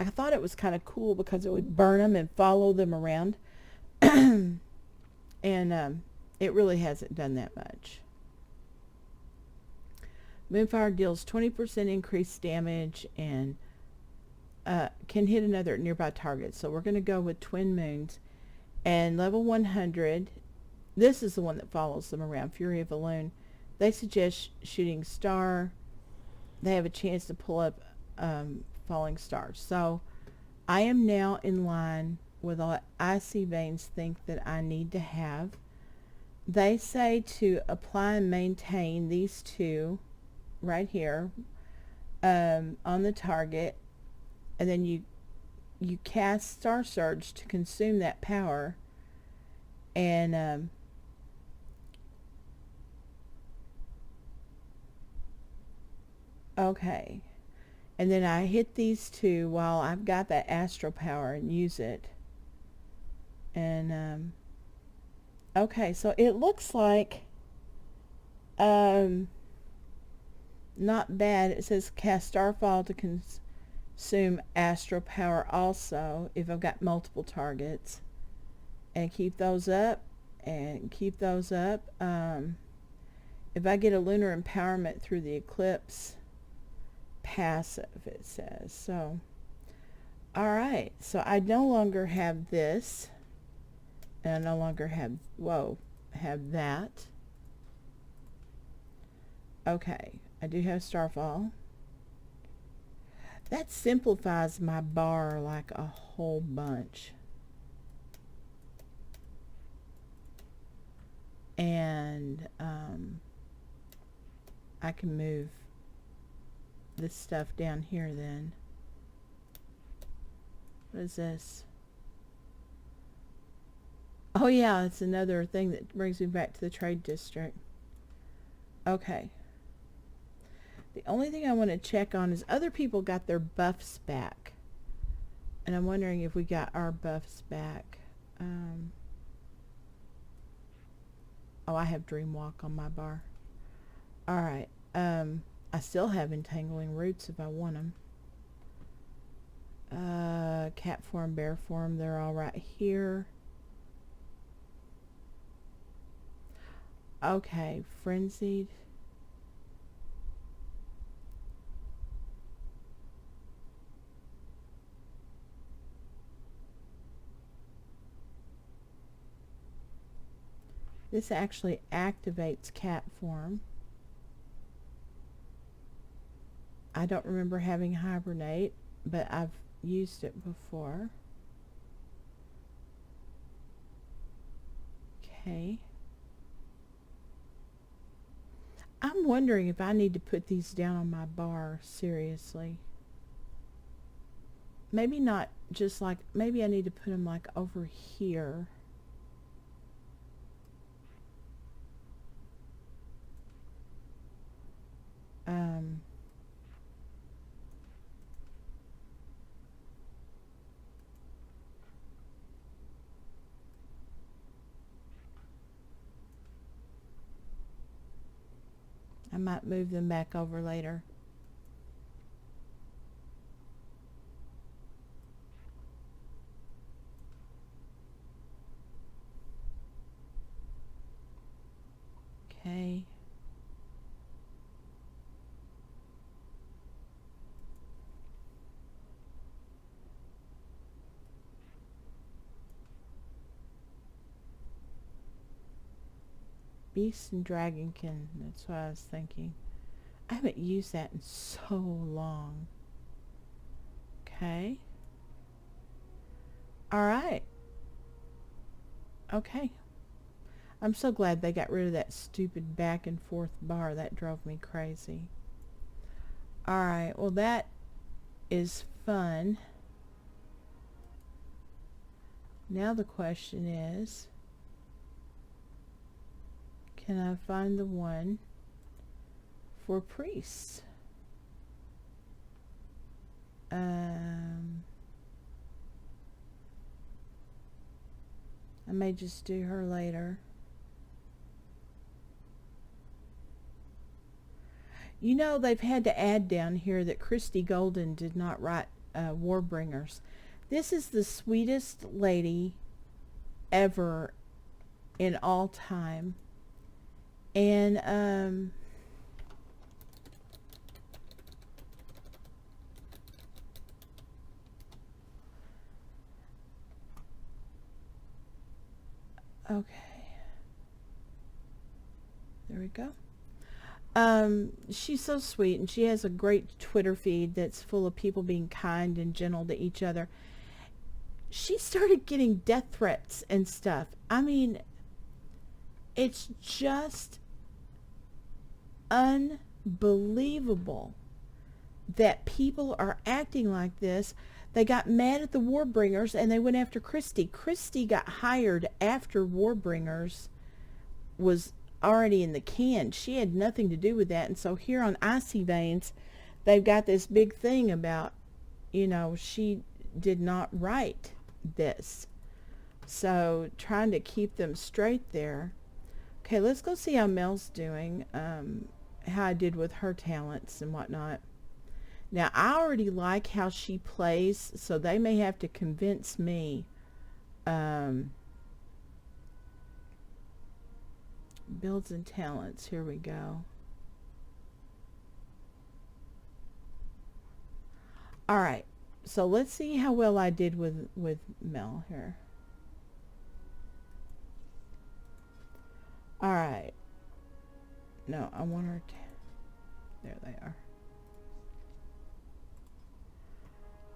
I thought it was kind of cool because it would burn them and follow them around. And it really hasn't done that much. Moonfire deals 20% increased damage and can hit another nearby target. So we're going to go with Twin Moons. And level 100, this is the one that follows them around, Fury of Elune. They suggest shooting star. They have a chance to pull up falling stars. So I am now in line with what Icy Veins think that I need to have. They say to apply and maintain these two right here on the target, and then you cast Star Surge to consume that power, and okay, and then I hit these two while I've got that astral power and use it. And okay, so it looks like not bad. It says cast Starfall to consume astral power also if I've got multiple targets, and keep those up and keep those up. If I get a lunar empowerment through the eclipse, passive, it says. So alright, so I no longer have this, and I no longer have that. Okay, I do have Starfall. That simplifies my bar like a whole bunch. And I can move this stuff down here then. What is this? Oh yeah, it's another thing that brings me back to the trade district. Okay. The only thing I want to check on is other people got their buffs back. And I'm wondering if we got our buffs back. Oh, I have Dreamwalk on my bar. Alright. I still have Entangling Roots if I want them. Cat form, bear form, they're all right here. Okay, Frenzied. This actually activates cat form. I don't remember having hibernate, but I've used it before. Okay. I'm wondering if I need to put these down on my bar, seriously. Maybe not just like, maybe I need to put them like over here. I might move them back over later. Okay. Beast and Dragonkin, that's what I was thinking. I haven't used that in so long. Okay. Alright. Okay. I'm so glad they got rid of that stupid back and forth bar. That drove me crazy. Alright, well that is fun. Now the question is, can I find the one for priests? I may just do her later. You know, they've had to add down here that Christy Golden did not write Warbringers. This is the sweetest lady ever in all time. And okay, there we go. She's so sweet, and she has a great Twitter feed that's full of people being kind and gentle to each other. She started getting death threats and stuff. I mean, it's just unbelievable that people are acting like this. They got mad at the Warbringers and they went after Christy. Christy got hired after Warbringers was already in the can. She had nothing to do with that. And so here on Icy Veins, they've got this big thing about, you know, she did not write this. So trying to keep them straight there. Okay, let's go see how Mel's doing, how I did with her talents and whatnot. Now, I already like how she plays, so they may have to convince me. Builds and talents, here we go. Alright, so let's see how well I did with Mel here. Alright. No, I want her to... There they are.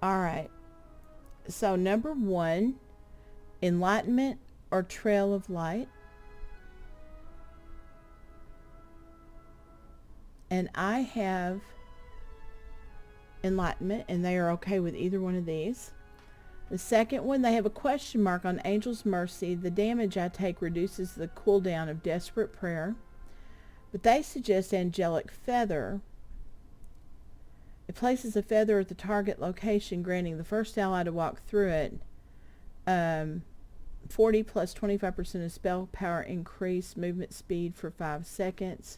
Alright. So number 1, Enlightenment or Trail of Light. And I have Enlightenment, and they are okay with either one of these. The second one, they have a question mark on Angel's Mercy. The damage I take reduces the cooldown of Desperate Prayer. But they suggest Angelic Feather. It places a feather at the target location, granting the first ally to walk through it 40 plus 25% of spell power increase, movement speed for 5 seconds.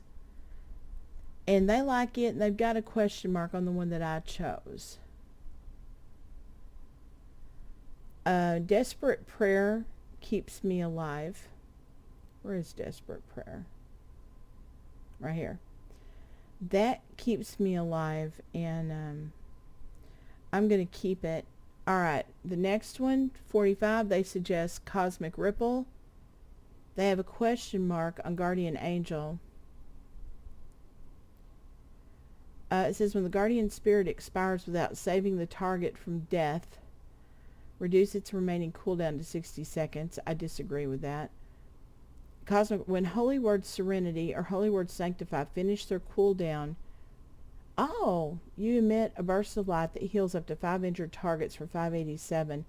And they like it, and they've got a question mark on the one that I chose. Desperate Prayer keeps me alive. Where is Desperate Prayer? Right here. That keeps me alive, and I'm going to keep it. Alright, the next one, 45, they suggest Cosmic Ripple. They have a question mark on Guardian Angel. It says when the Guardian Spirit expires without saving the target from death, reduce its remaining cooldown to 60 seconds. I disagree with that. When Holy Word Serenity or Holy Word Sanctify finish their cooldown, oh, you emit a burst of light that heals up to 5 injured targets for 587.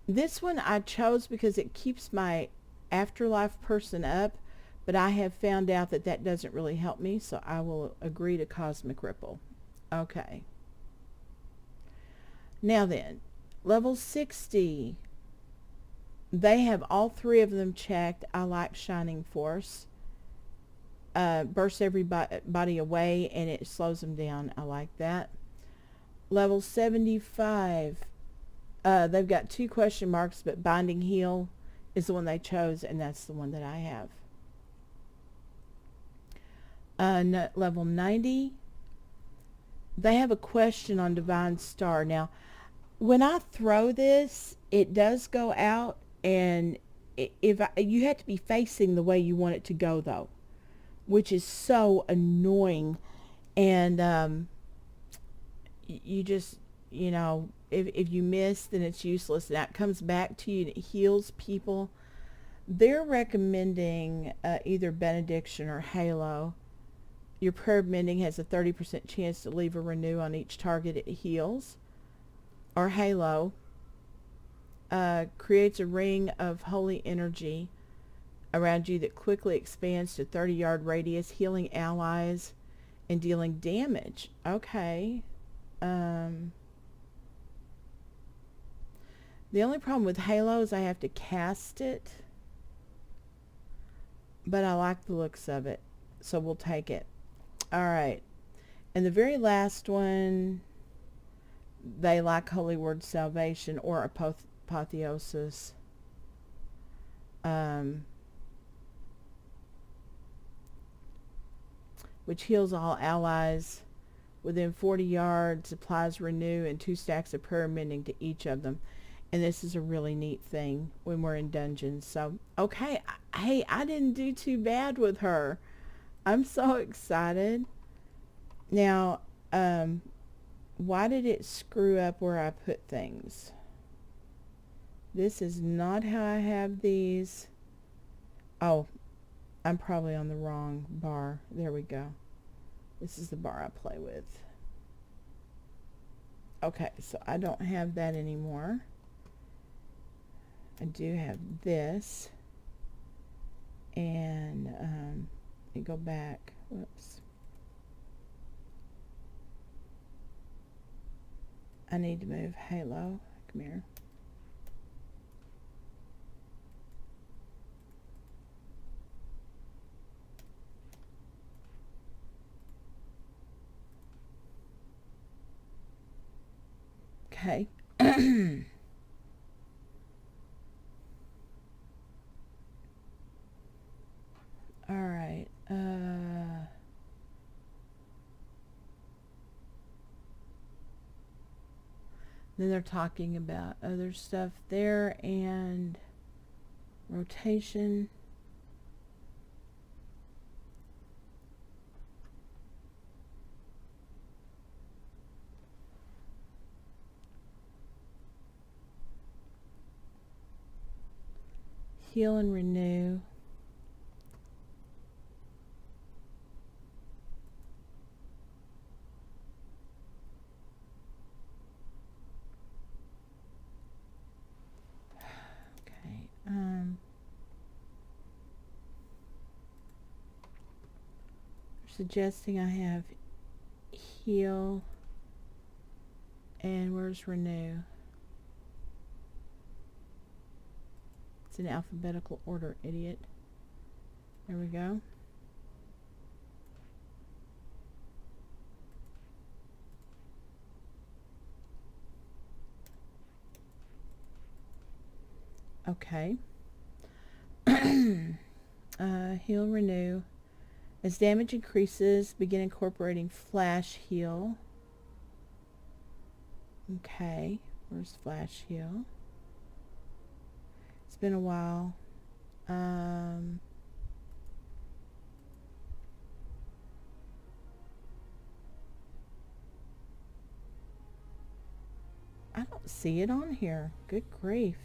This one I chose because it keeps my afterlife person up, but I have found out that that doesn't really help me, so I will agree to Cosmic Ripple. Okay. Now then, level 60. They have all 3 of them checked. I like Shining Force. Bursts everybody away, and it slows them down. I like that. Level 75. They've got 2 question marks, but Binding Heal is the one they chose, and that's the one that I have. Level 90. They have a question on Divine Star. Now, when I throw this, it does go out, and you have to be facing the way you want it to go, though, which is so annoying. And you just, you know, if you miss, then it's useless. That comes back to you and it heals people. They're recommending either Benediction or Halo. Your Prayer of Mending has a 30% chance to leave a renew on each target it heals. Or Halo creates a ring of holy energy around you that quickly expands to 30-yard radius, healing allies and dealing damage. Okay. The only problem with Halo is I have to cast it, but I like the looks of it, so we'll take it. Alright, and the very last one, they like Holy Word Salvation or Apotheosis. Which heals all allies within 40 yards, applies renew and 2 stacks of prayer mending to each of them. And this is a really neat thing when we're in dungeons. So, okay, hey, I didn't do too bad with her. I'm so excited. Now, why did it screw up where I put things? This is not how I have these. Oh, I'm probably on the wrong bar. There we go. This is the bar I play with. Okay, so I don't have that anymore. I do have this. And let me go back. Whoops. I need to move Halo. Come here. Okay. All right. Then they're talking about other stuff there and rotation. Heal and renew. Okay. Suggesting I have heal and where's renew? It's in alphabetical order, idiot. There we go. Okay. Heal, renew. As damage increases, begin incorporating flash heal. Okay. Where's flash heal? It's been a while. I don't see it on here. Good grief.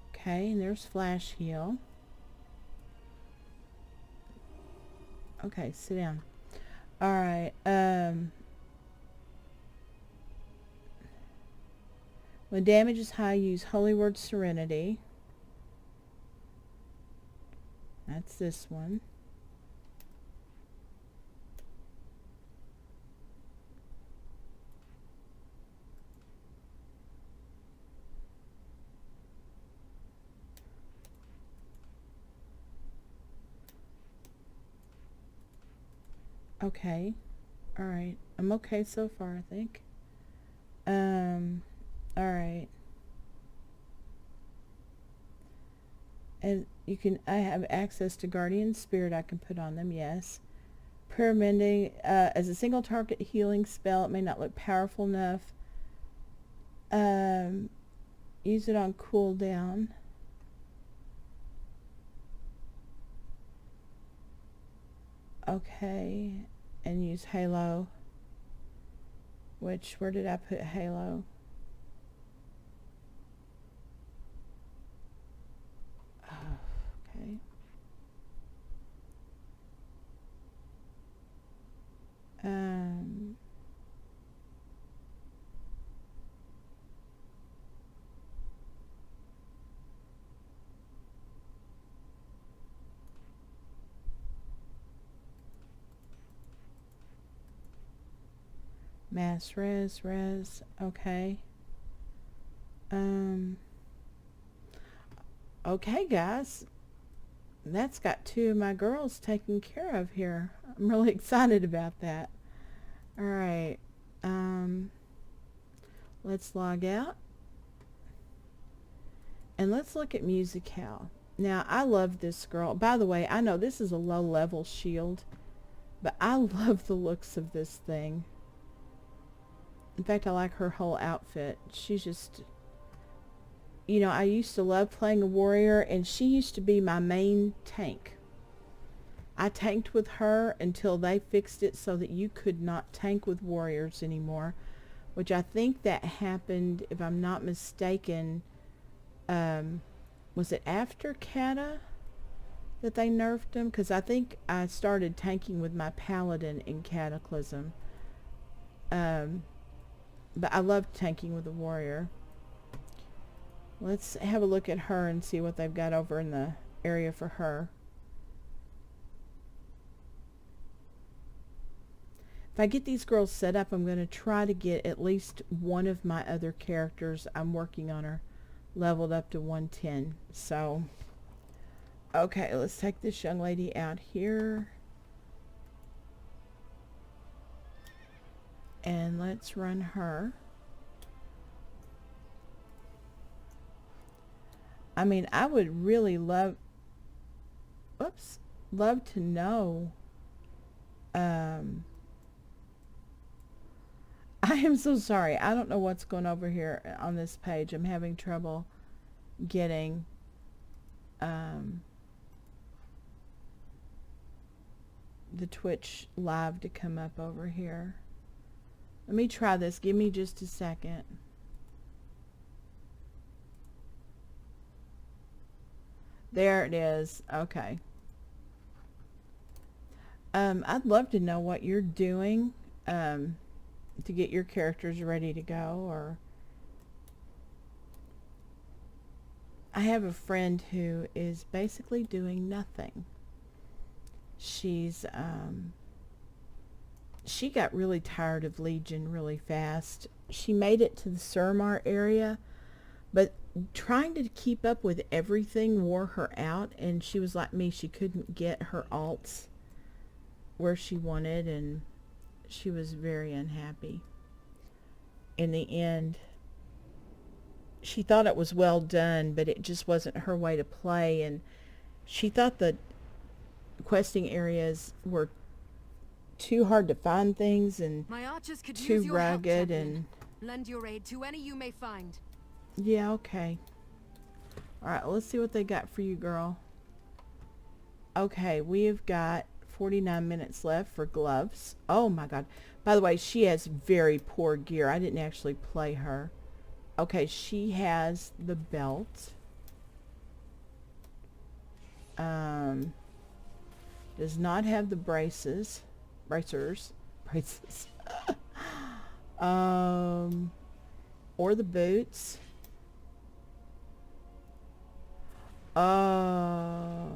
Okay, and there's flash heal. Okay, sit down. All right. When damage is high, use Holy Word Serenity. That's this one. Okay. All right. I'm okay so far, I think. All right. And you can, I have access to Guardian Spirit I can put on them, yes. Prayer Mending, as a single target healing spell, it may not look powerful enough. Use it on cooldown. Okay, and use Halo. Which, where did I put Halo? Oh, okay. Mass res, okay. Okay, guys. that's got 2 of my girls taken care of here. I'm really excited about that. All right. Let's log out. And let's look at Musicale. Now, I love this girl. By the way, I know this is a low-level shield, but I love the looks of this thing. In fact, I like her whole outfit. She's just... You know, I used to love playing a warrior, and she used to be my main tank. I tanked with her until they fixed it so that you could not tank with warriors anymore, which I think that happened, if I'm not mistaken, was it after Kata that they nerfed them? Because I think I started tanking with my paladin in Cataclysm. But I loved tanking with a warrior. Let's have a look at her and see what they've got over in the area for her. If I get these girls set up, I'm going to try to get at least one of my other characters I'm working on her leveled up to 110. So, okay, let's take this young lady out here. And let's run her. I mean, I would really love to know. I am so sorry. I don't know what's going over here on this page. I'm having trouble getting the Twitch live to come up over here. Let me try this. Give me just a second. There it is. Okay. I'd love to know what you're doing to get your characters ready to go. Or I have a friend who is basically doing nothing. She's she got really tired of Legion really fast. She made it to the Suramar area, but trying to keep up with everything wore her out, and she was like me. She couldn't get her alts where she wanted, and she was very unhappy. In the end, she thought it was well done, but it just wasn't her way to play, and she thought the questing areas were too hard to find things and My archers could too use your help, rugged. champion. And Lend your aid to any you may find. yeah, okay. Alright, let's see what they got for you, girl. Okay, we have got 49 minutes left for gloves. Oh my god. By the way, she has very poor gear. I didn't actually play her. Okay, she has the belt. Does not have the bracers. Or the boots. Oh.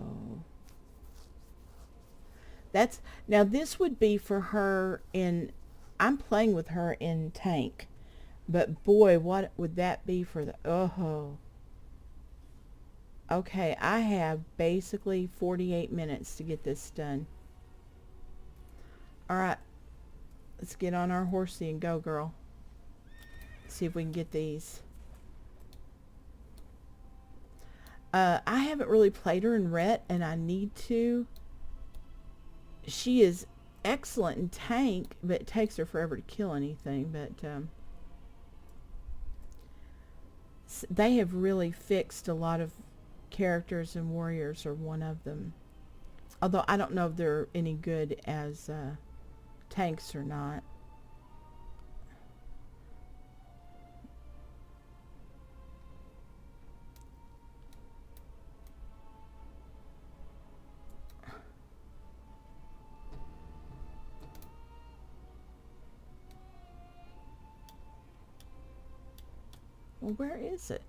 That's, now this would be for her in, I'm playing with her in tank. But boy, what would that be for the, oh. Okay, I have basically 48 minutes to get this done. Alright, let's get on our horsey and go, girl. See if we can get these. I haven't really played her in Ret, and I need to. She is excellent in tank, but it takes her forever to kill anything. But they have really fixed a lot of characters, and warriors are one of them. Although I don't know if they're any good as tanks or not. Well, where is it?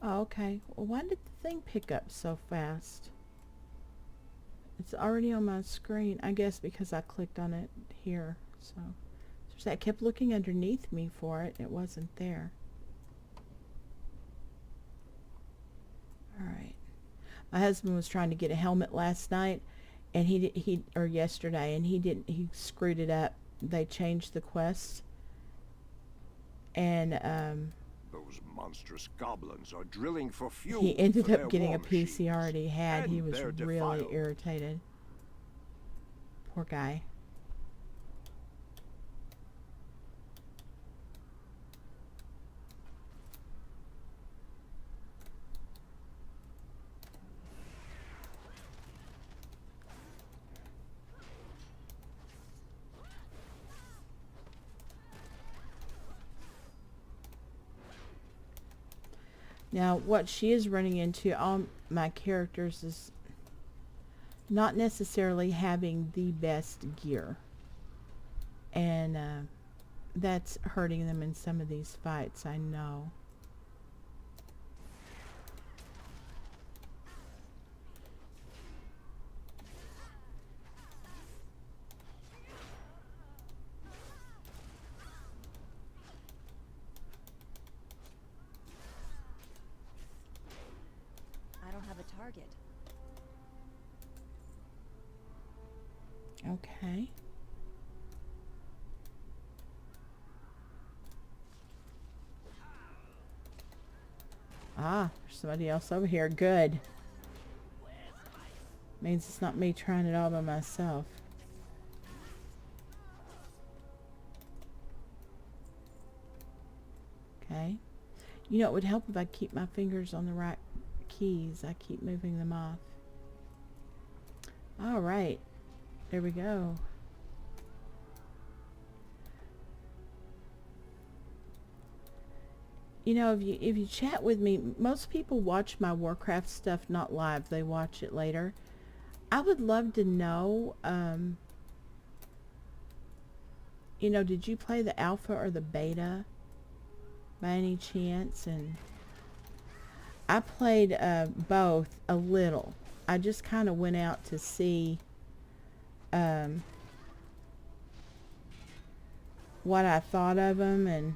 Oh, okay. Well, why did the thing pick up so fast? It's already on my screen. I guess because I clicked on it here. So So I kept looking underneath me for it. It wasn't there. All right. My husband was trying to get a helmet last night, and or yesterday, and he screwed it up. They changed the quest, and Those monstrous goblins are drilling for fuel. he ended for up their getting war a piece he already machines, had. He and was their really defilement. irritated. Poor guy. Now, what she is running into, all my characters, is not necessarily having the best gear. And that's hurting them in some of these fights, I know. I don't have a target. Okay. Ah, there's somebody else over here. Good. Means it's not me trying it all by myself. Okay. You know, it would help if I keep my fingers on the right keys. I keep moving them off. All right. There we go. You know, if you chat with me, most people watch my Warcraft stuff not live. They watch it later. I would love to know, you know, did you play the alpha or the beta by any chance? And I played both a little. I just kind of went out to see what I thought of them, and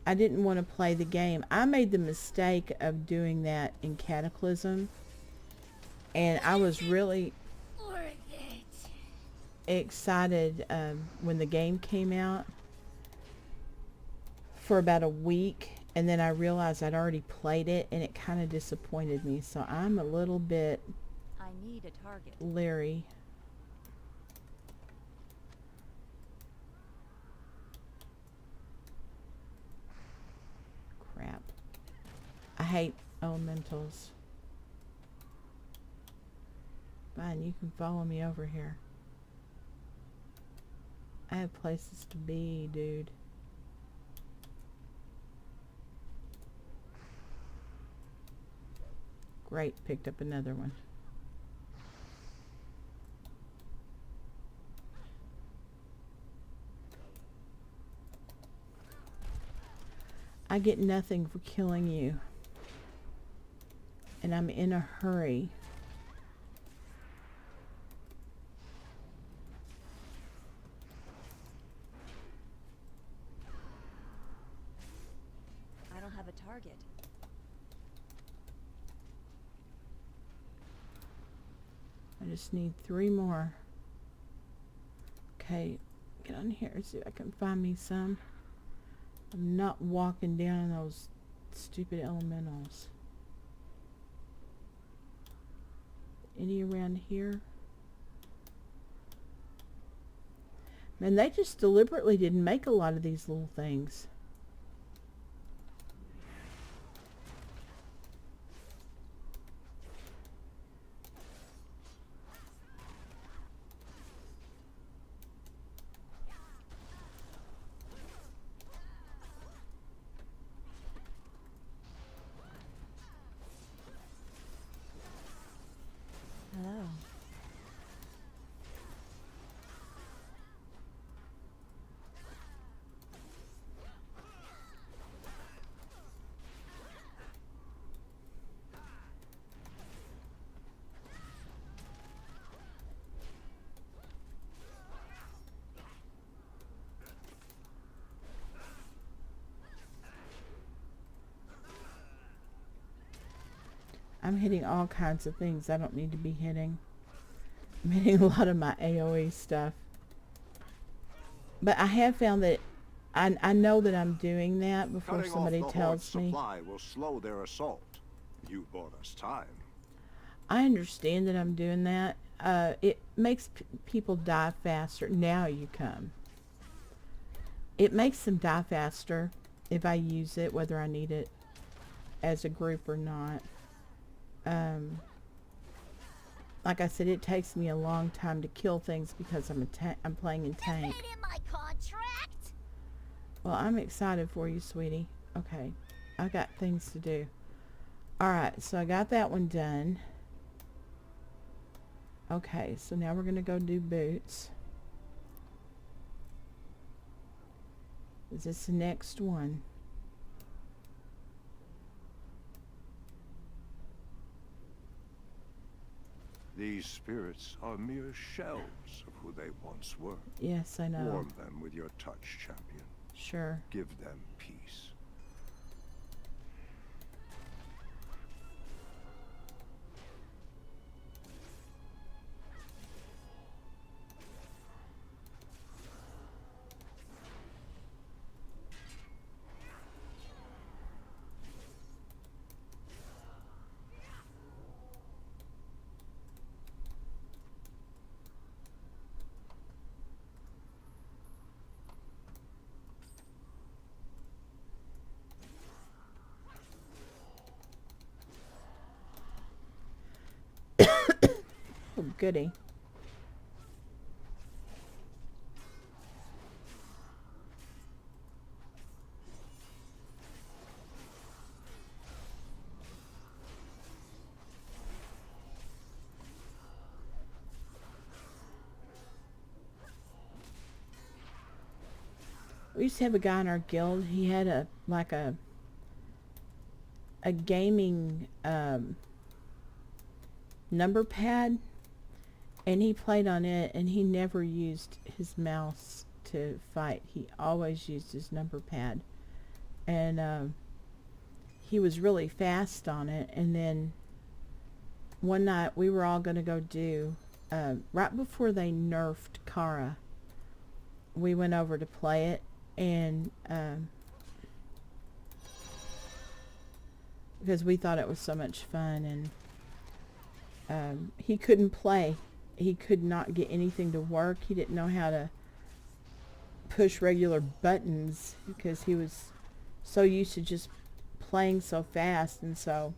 I didn't want to play the game. I made the mistake of doing that in Cataclysm, and I was really excited when the game came out for about a week, and then I realized I'd already played it, and it kind of disappointed me. So I'm a little bit I need a target. leery. Crap. I hate elementals. Fine, you can follow me over here. I have places to be, dude. Great, picked up another one. I get nothing for killing you. And I'm in a hurry. I don't have a target. I just need 3 more. Okay, get on here and see if I can find me some. I'm not walking down those stupid elementals. Any around here? Man, they just deliberately didn't make a lot of these little things. Hello. I'm hitting all kinds of things I don't need to be hitting. I'm hitting a lot of my AoE stuff. But I have found that I know that I'm doing that before Cutting somebody off the tells Horde's me. supply will slow their assault. You bought us time. I understand that I'm doing that. It makes people die faster. Now you come. It makes them die faster if I use it, whether I need it as a group or not. Like I said, it takes me a long time to kill things because I'm playing in tank. Ain't in my contract. Well, I'm excited for you, sweetie. Okay, I got things to do. Alright, so I got that one done. Okay, so now we're going to go do boots. Is this the next one? These spirits are mere shells of who they once were. Yes, I know. Warm them with your touch, champion. Sure. Give them peace. Oh, goody. We used to have a guy in our guild. He had a gaming number pad, and he played on it, and he never used his mouse to fight. He always used his number pad, and he was really fast on it. And then one night we were all going to go do right before they nerfed Kara, we went over to play it, and because we thought it was so much fun, and he couldn't play. He could not get anything to work. He didn't know how to push regular buttons because he was so used to just playing so fast, and so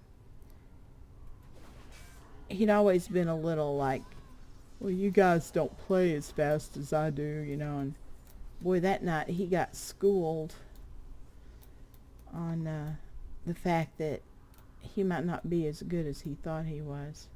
he'd always been a little like, well, you guys don't play as fast as I do, you know. And boy, that night he got schooled on the fact that he might not be as good as he thought he was.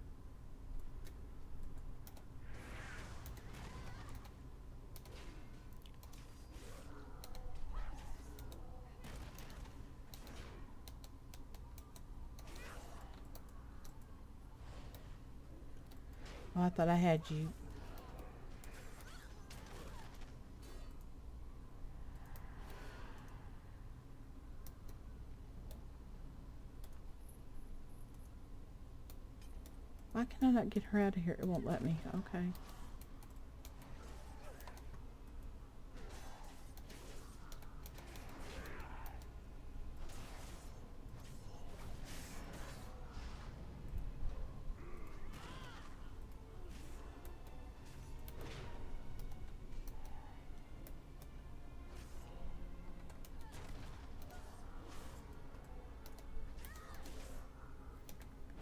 Oh, I thought I had you. Why can I not get her out of here? It won't let me. Okay.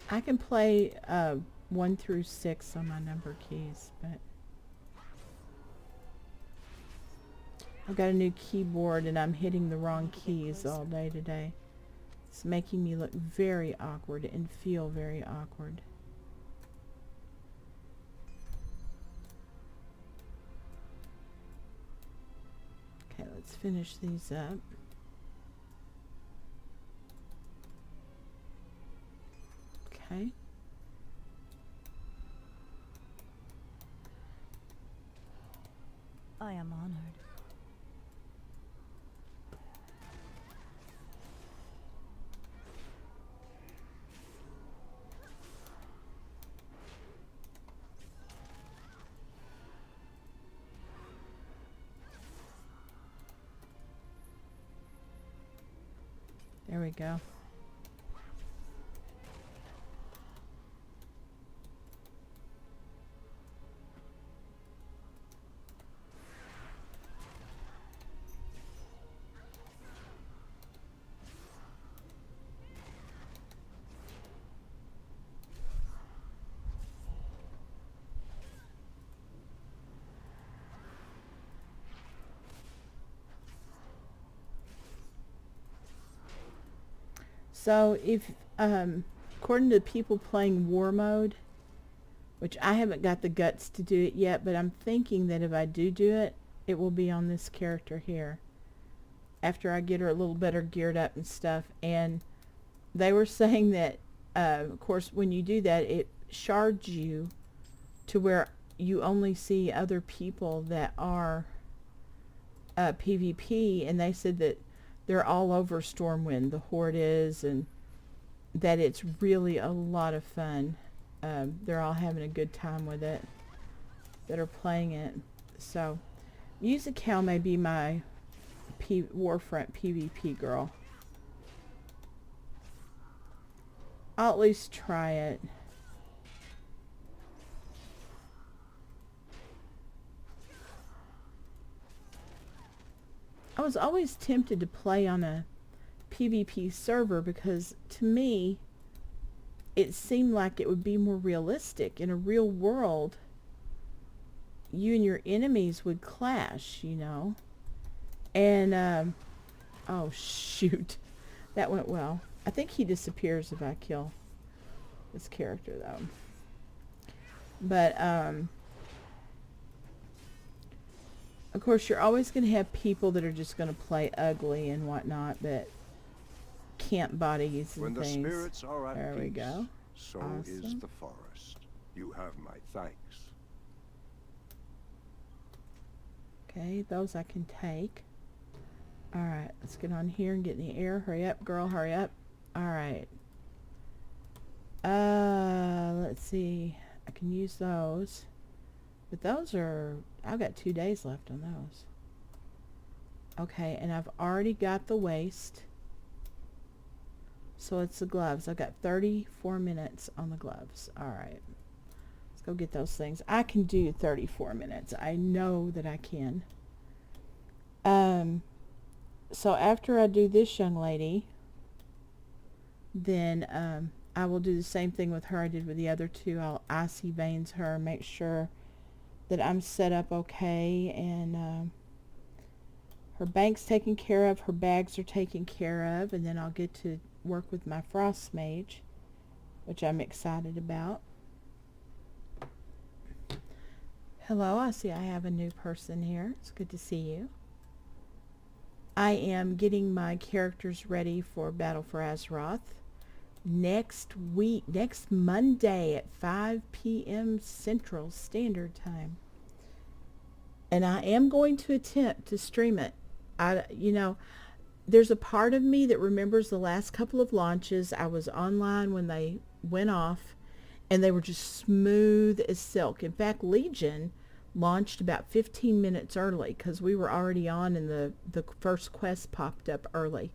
I can play 1 through 6 on my number keys, but I've got a new keyboard and I'm hitting the wrong keys all day today. It's making me look very awkward and feel very awkward. Okay, let's finish these up. Okay. I am honored. There we go. So if, according to people playing war mode, which I haven't got the guts to do it yet, but I'm thinking that if I do it, it will be on this character here. After I get her a little better geared up and stuff. And they were saying that, of course, when you do that, it shards you to where you only see other people that are PvP, and they said that they're all over Stormwind, the Horde is, and that it's really a lot of fun. They're all having a good time with it that are playing it. So, Musical may be my Warfront PvP girl. I'll at least try it. I was always tempted to play on a PvP server because to me it seemed like it would be more realistic. In a real world, you and your enemies would clash, you know. And oh shoot, that went well. I think he disappears if I kill this character though. But of course, you're always going to have people that are just going to play ugly and whatnot, but camp bodies and when the things. spirits are at There peace, we go. so is Awesome. the forest. You have my thanks. Okay, those I can take. Alright, let's get on here and get in the air. Hurry up, girl, hurry up. Alright. Let's see. I can use those. But those are... I've got 2 days left on those. Okay, and I've already got the waist. So it's the gloves. I've got 34 minutes on the gloves. Alright. Let's go get those things. I can do 34 minutes. I know that I can. So after I do this young lady, then I will do the same thing with her I did with the other two. I'll icy veins her, make sure that I'm set up okay, and her bank's taken care of, her bags are taken care of, and then I'll get to work with my frost mage, which I'm excited about. Hello, I see I have a new person here. It's good to see you. I am getting my characters ready for Battle for Azeroth next week, next Monday at 5 p.m. Central Standard Time. And I am going to attempt to stream it. You know, there's a part of me that remembers the last couple of launches. I was online when they went off, and they were just smooth as silk. In fact, Legion launched about 15 minutes early because we were already on and the first quest popped up early.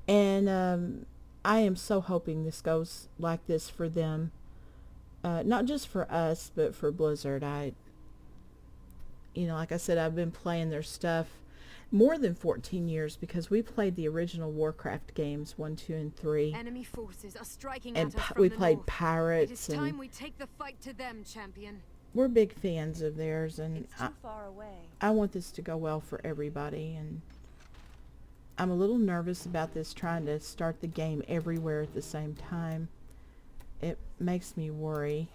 And I am so hoping this goes like this for them. Not just for us, but for Blizzard. You know, like I said, I've been playing their stuff more than 14 years because we played the original Warcraft games 1, 2, and 3. Enemy forces are striking And at us from we the played north. pirates. It is time And we take the fight to them, champion. we're big fans of theirs, and It's too far away. I want this to go well for everybody. And I'm a little nervous about this, trying to start the game everywhere at the same time. It makes me worry.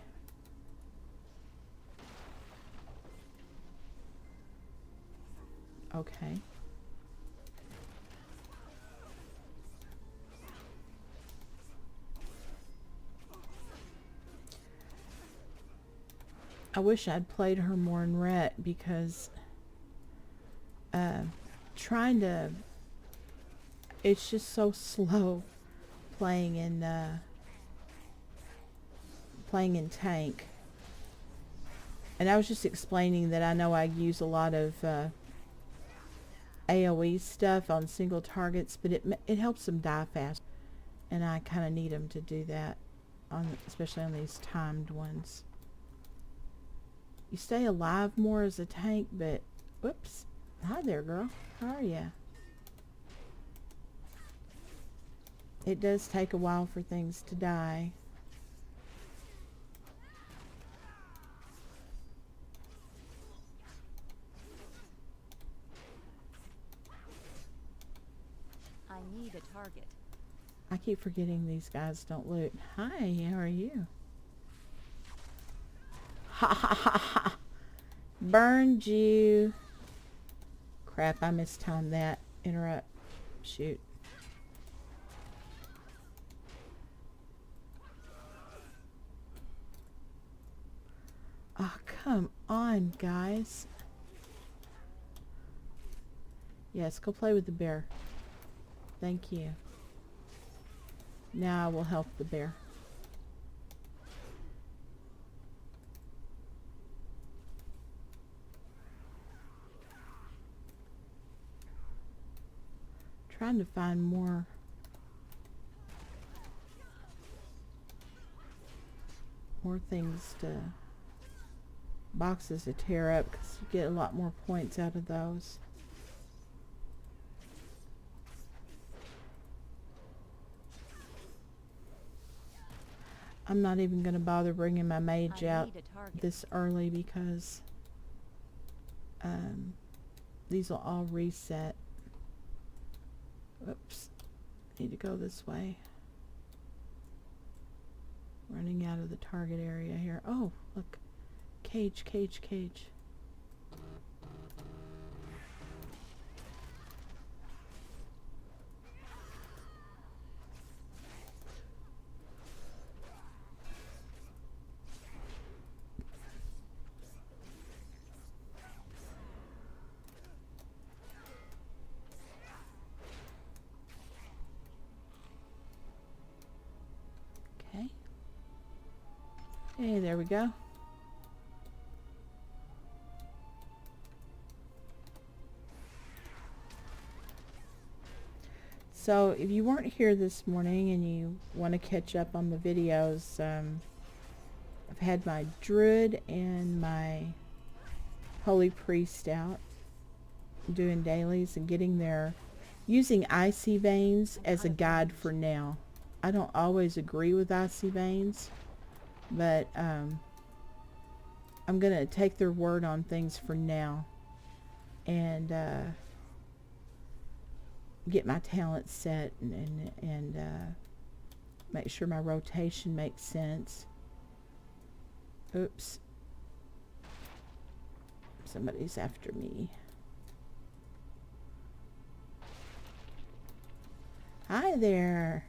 Okay. I wish I'd played her more in Ret because trying to, it's just so slow playing in tank. And I was just explaining that I know I use a lot of AoE stuff on single targets, but it helps them die fast, and I kind of need them to do that, especially on these timed ones. You stay alive more as a tank, but whoops. Hi there, girl. How are ya? It does take a while for things to die. I need a target. I keep forgetting these guys don't loot. Hi, how are you? Ha ha ha ha! Burned you. Crap, I mistimed that. Interrupt. Shoot. Oh, come on, guys. Yes, go play with the bear. Thank you. Now I will help the bear. Trying to find more things to boxes to tear up, because you get a lot more points out of those. I'm not even going to bother bringing my mage out this early because these will all reset. Oops, need to go this way. Running out of the target area here. Oh, look. Cage, cage, cage. Okay. Hey, there we go. So if you weren't here this morning and you want to catch up on the videos, I've had my druid and my holy priest out doing dailies and getting their, using icy veins as a guide for now. I don't always agree with icy veins, but I'm going to take their word on things for now and get my talent set and make sure my rotation makes sense. Oops. Somebody's after me. Hi there.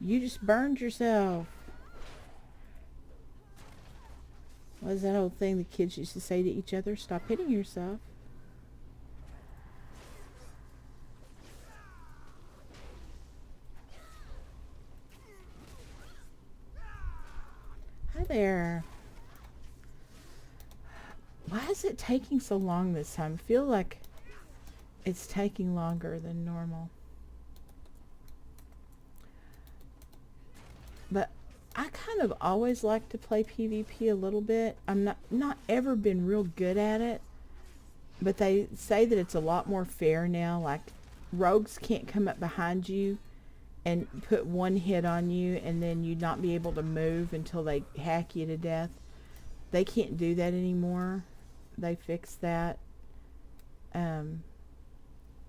You just burned yourself. What is that old thing the kids used to say to each other? Stop hitting yourself. Hi there. Why is it taking so long this time? I feel like it's taking longer than normal. But I kind of always like to play PvP a little bit. I'm not ever been real good at it, but they say that it's a lot more fair now. Like, rogues can't come up behind you and put one hit on you and then you not be able to move until they hack you to death. They can't do that anymore. They fixed that and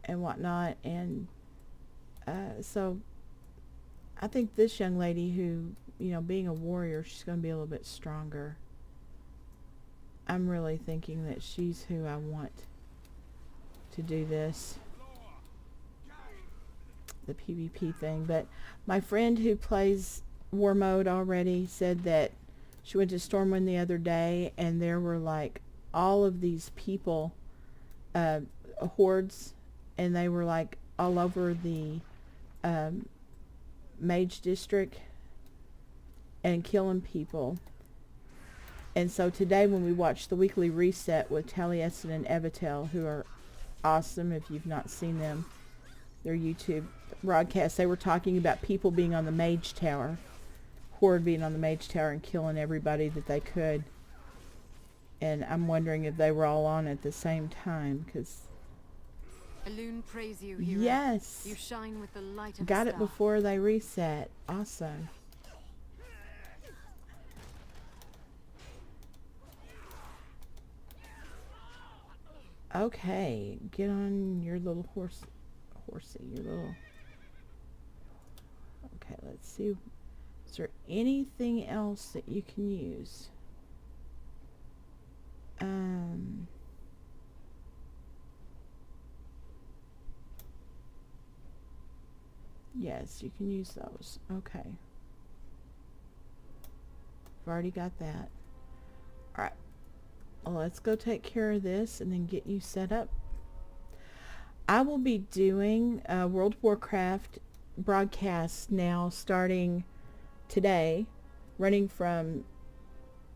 whatnot, and so I think this young lady who, you know, being a warrior, she's going to be a little bit stronger. I'm really thinking that she's who I want to do this, the PvP thing. But my friend who plays war mode already said that she went to Stormwind the other day and there were like all of these people, hordes, and they were like all over the mage district and killing people. And so today when we watched the weekly reset with Taliesin and Evitel, who are awesome if you've not seen them, their YouTube broadcast, they were talking about people being on the Mage Tower, Horde being on the Mage Tower and killing everybody that they could. And I'm wondering if they were all on at the same time, because... Elune praise you, hero. Yes! You shine with the light of Got a it star. before they reset. Awesome. Okay, get on your little horsey, your little... Okay, let's see. Is there anything else that you can use? Yes, you can use those. Okay. I've already got that. Alright. Well, let's go take care of this and then get you set up. I will be doing World of Warcraft broadcasts now starting today, running from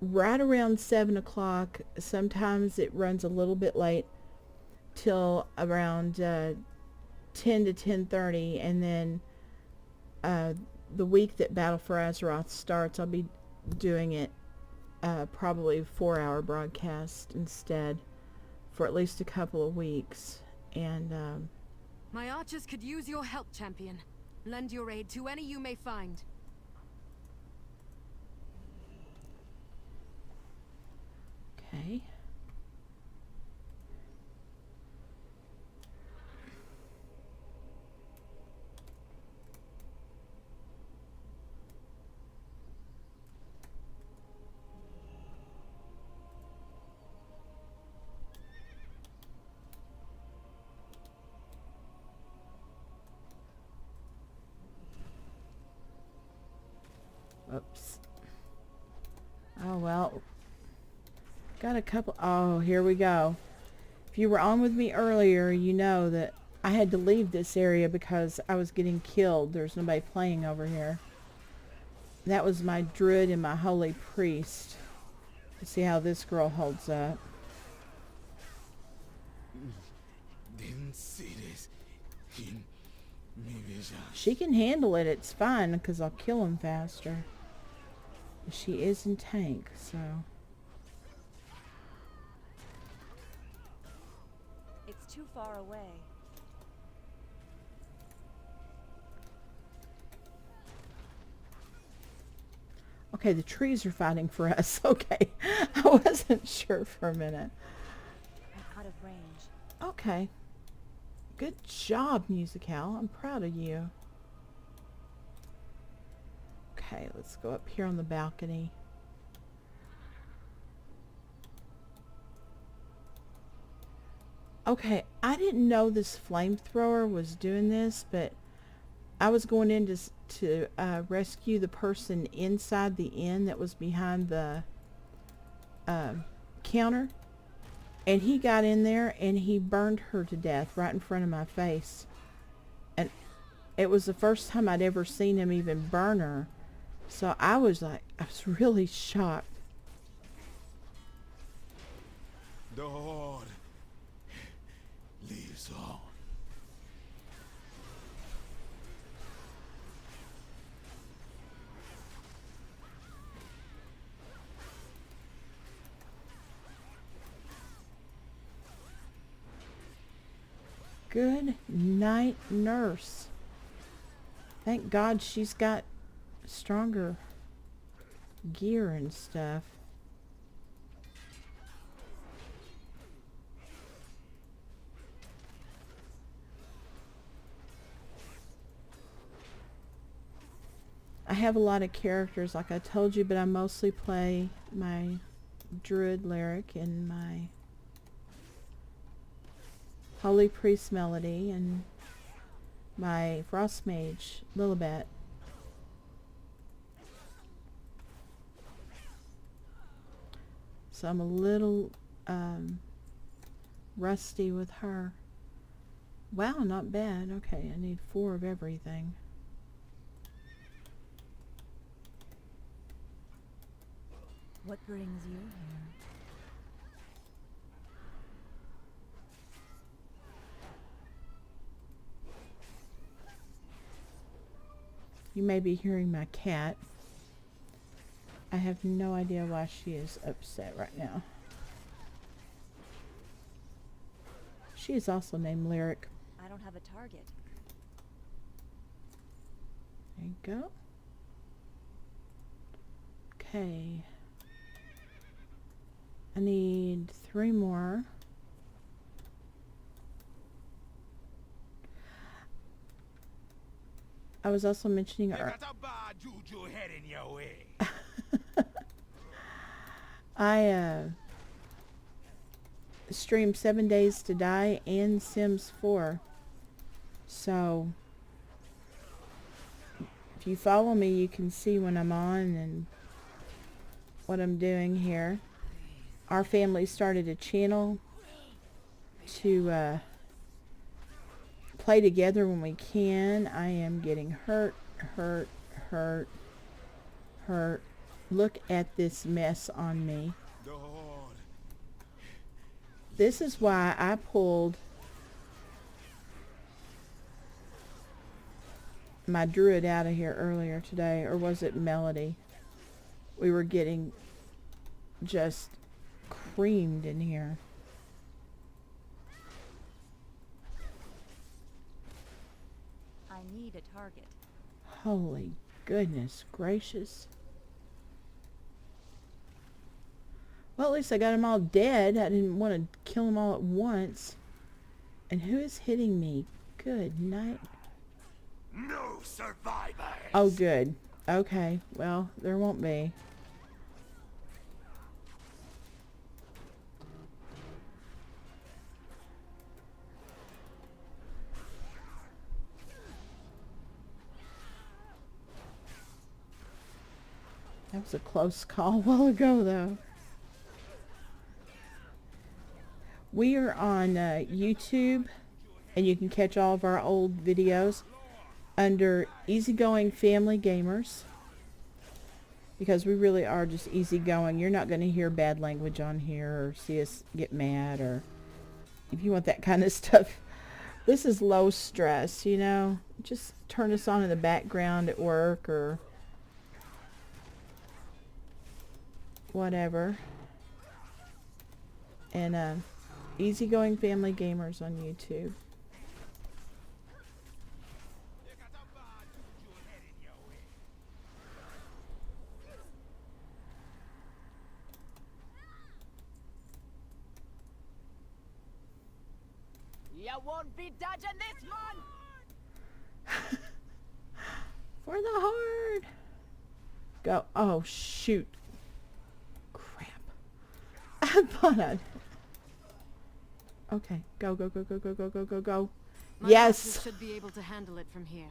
right around 7 o'clock. Sometimes it runs a little bit late till around 10 to 10:30, and then the week that Battle for Azeroth starts, I'll be doing it probably a 4-hour broadcast instead for at least a couple of weeks. And My archers could use your help, champion. Lend your aid to any you may find. okay. Oops. Oh, well. Got a couple. Oh, here we go. If you were on with me earlier, you know that I had to leave this area because I was getting killed. There's nobody playing over here. That was my druid and my holy priest. Let's see how this girl holds up. Didn't see this in mi vision. She can handle it. It's fine because I'll kill him faster. She is in tank, so... It's too far away. Okay, the trees are fighting for us. Okay. I wasn't sure for a minute. I'm out of range. Okay. Good job, Musical. I'm proud of you. Okay, let's go up here on the balcony. Okay, I didn't know this flamethrower was doing this, but I was going in to rescue the person inside the inn that was behind the counter. And he got in there and he burned her to death right in front of my face. And it was the first time I'd ever seen him even burn her. So I was really shocked. The Horde lives on. Good night, nurse. Thank God she's got stronger gear and stuff. I have a lot of characters like I told you, but I mostly play my druid lyric and my holy priest melody and my frost mage Lilibet. So I'm a little rusty with her. Wow, not bad. Okay, I need 4 of everything. What brings you here? You may be hearing my cat. I have no idea why she is upset right now. She is also named Lyric. I don't have a target. There you go. Okay. I need 3 more. I was also mentioning You our... got a bad juju heading your way. I stream 7 Days to Die and Sims 4. So if you follow me, you can see when I'm on and what I'm doing here. Our family started a channel to play together when we can. I am getting hurt. Look at this mess on me. The Horde. This is why I pulled my druid out of here earlier today. Or was it Melody? We were getting just creamed in here. I need a target. Holy goodness gracious. Well, at least I got them all dead. I didn't want to kill them all at once. And who is hitting me? Good night. No survivors! Oh, good. Okay. Well, there won't be. That was a close call a while ago, though. We are on YouTube, and you can catch all of our old videos under Easygoing Family Gamers, because we really are just easygoing. You're not going to hear bad language on here or see us get mad, or if you want that kind of stuff. This is low stress, you know. Just turn us on in the background at work or whatever. And Easygoing Family Gamers on YouTube. You won't be dodging this one! For the horde. Go. Oh, shoot. Crap. I thought I'd... Okay. Go, go, go, go, go, go, go, go, go. My Yes! archers should be able to handle it from here.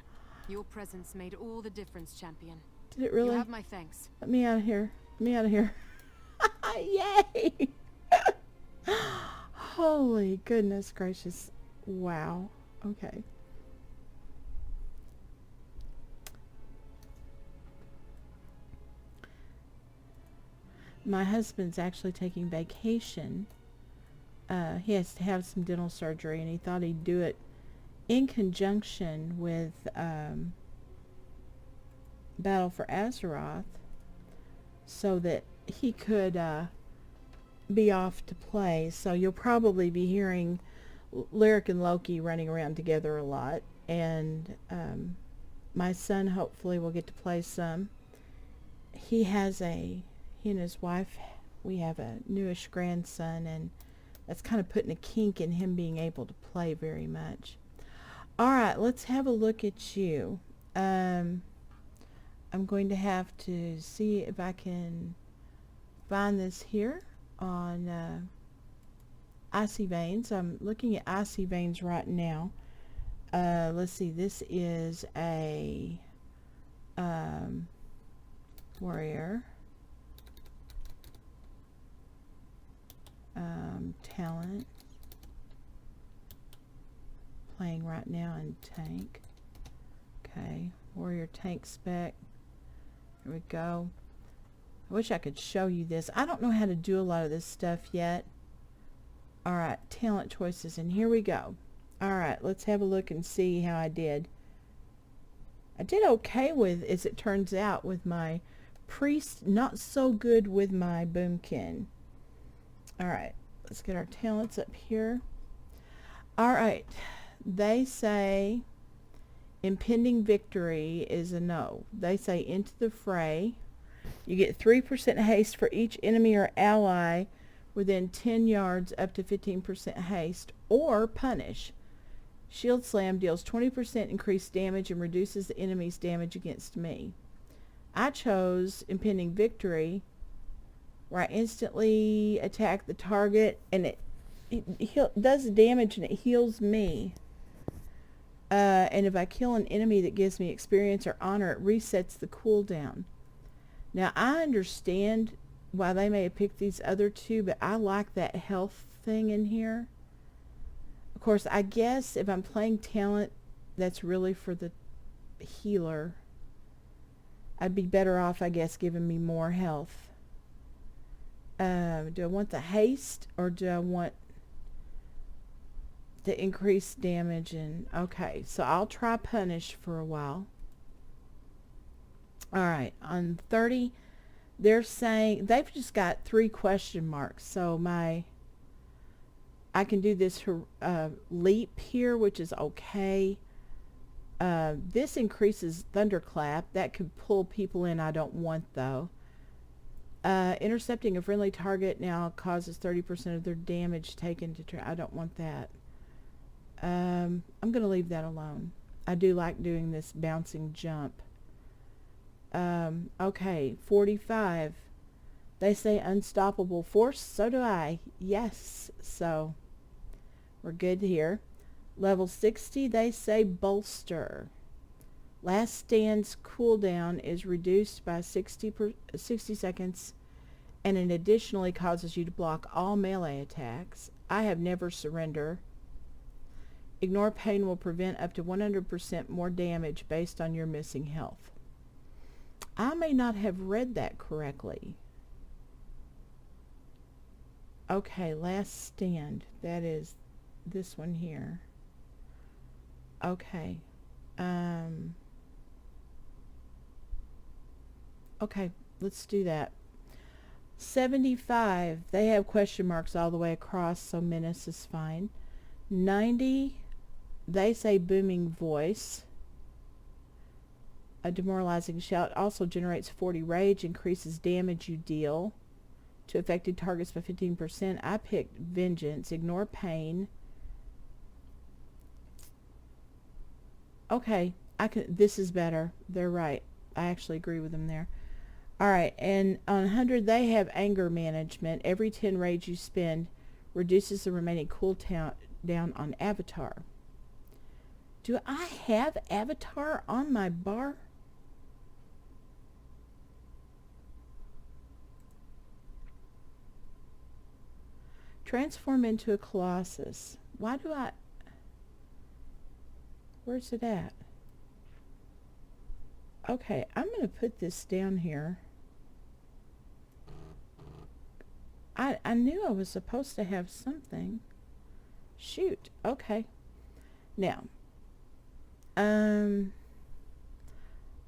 Your presence made all the difference, champion. Did it really? You have my thanks. Let me out of here. Let me out of here. Yay! Holy goodness gracious. Wow. Okay. My husband's actually taking vacation. He has to have some dental surgery, and he thought he'd do it in conjunction with Battle for Azeroth, so that he could be off to play. So you'll probably be hearing Lyric and Loki running around together a lot, and my son hopefully will get to play some. He and his wife, we have a newish grandson, and that's kind of putting a kink in him being able to play very much. Alright, let's have a look at you. I'm going to have to see if I can find this here on Icy Veins. I'm looking at Icy Veins right now. Let's see, this is a warrior. Talent. Playing right now in tank. Okay, warrior tank spec. Here we go. I wish I could show you this. I don't know how to do a lot of this stuff yet. Alright, talent choices, and here we go. Alright, let's have a look and see how I did. I did okay with, as it turns out, with my priest. Not so good with my boomkin. Alright, let's get our talents up here. Alright, they say impending victory is a no. They say into the fray. You get 3% haste for each enemy or ally within 10 yards, up to 15% haste, or punish. Shield Slam deals 20% increased damage and reduces the enemy's damage against me. I chose impending victory, where I instantly attack the target and it does damage and it heals me. And if I kill an enemy that gives me experience or honor, it resets the cooldown. Now, I understand why they may have picked these other two, but I like that health thing in here. Of course, I guess if I'm playing talent, that's really for the healer. I'd be better off, I guess, giving me more health. Do I want the haste, or do I want the increased damage? And okay, so I'll try punish for a while. Alright, on 30, they're saying, they've just got 3 question marks. So I can do this leap here, which is okay. This increases thunderclap. That could pull people in I don't want, though. Intercepting a friendly target now causes 30% of their damage taken to I don't want that. I'm going to leave that alone. I do like doing this bouncing jump. Okay, 45. They say unstoppable force. So do I. Yes. So we're good here. Level 60, they say bolster. Last stand's cooldown is reduced by 60 seconds, and it additionally causes you to block all melee attacks. I have never surrender. Ignore pain will prevent up to 100% more damage based on your missing health. I may not have read that correctly. Okay, last stand. That is this one here. Okay. Okay, let's do that. 75. They have question marks all the way across, so menace is fine. 90. They say booming voice. A demoralizing shout also generates 40 rage, increases damage you deal to affected targets by 15%. I picked vengeance. Ignore pain. Okay, this is better. They're right. I actually agree with them there. Alright, and on 100 they have anger management. Every 10 rage you spend reduces the remaining cooldown on avatar. Do I have avatar on my bar? Transform into a colossus. Why do I... Where's it at? Okay, I'm going to put this down here. I knew I was supposed to have something. Shoot. Okay. Now, I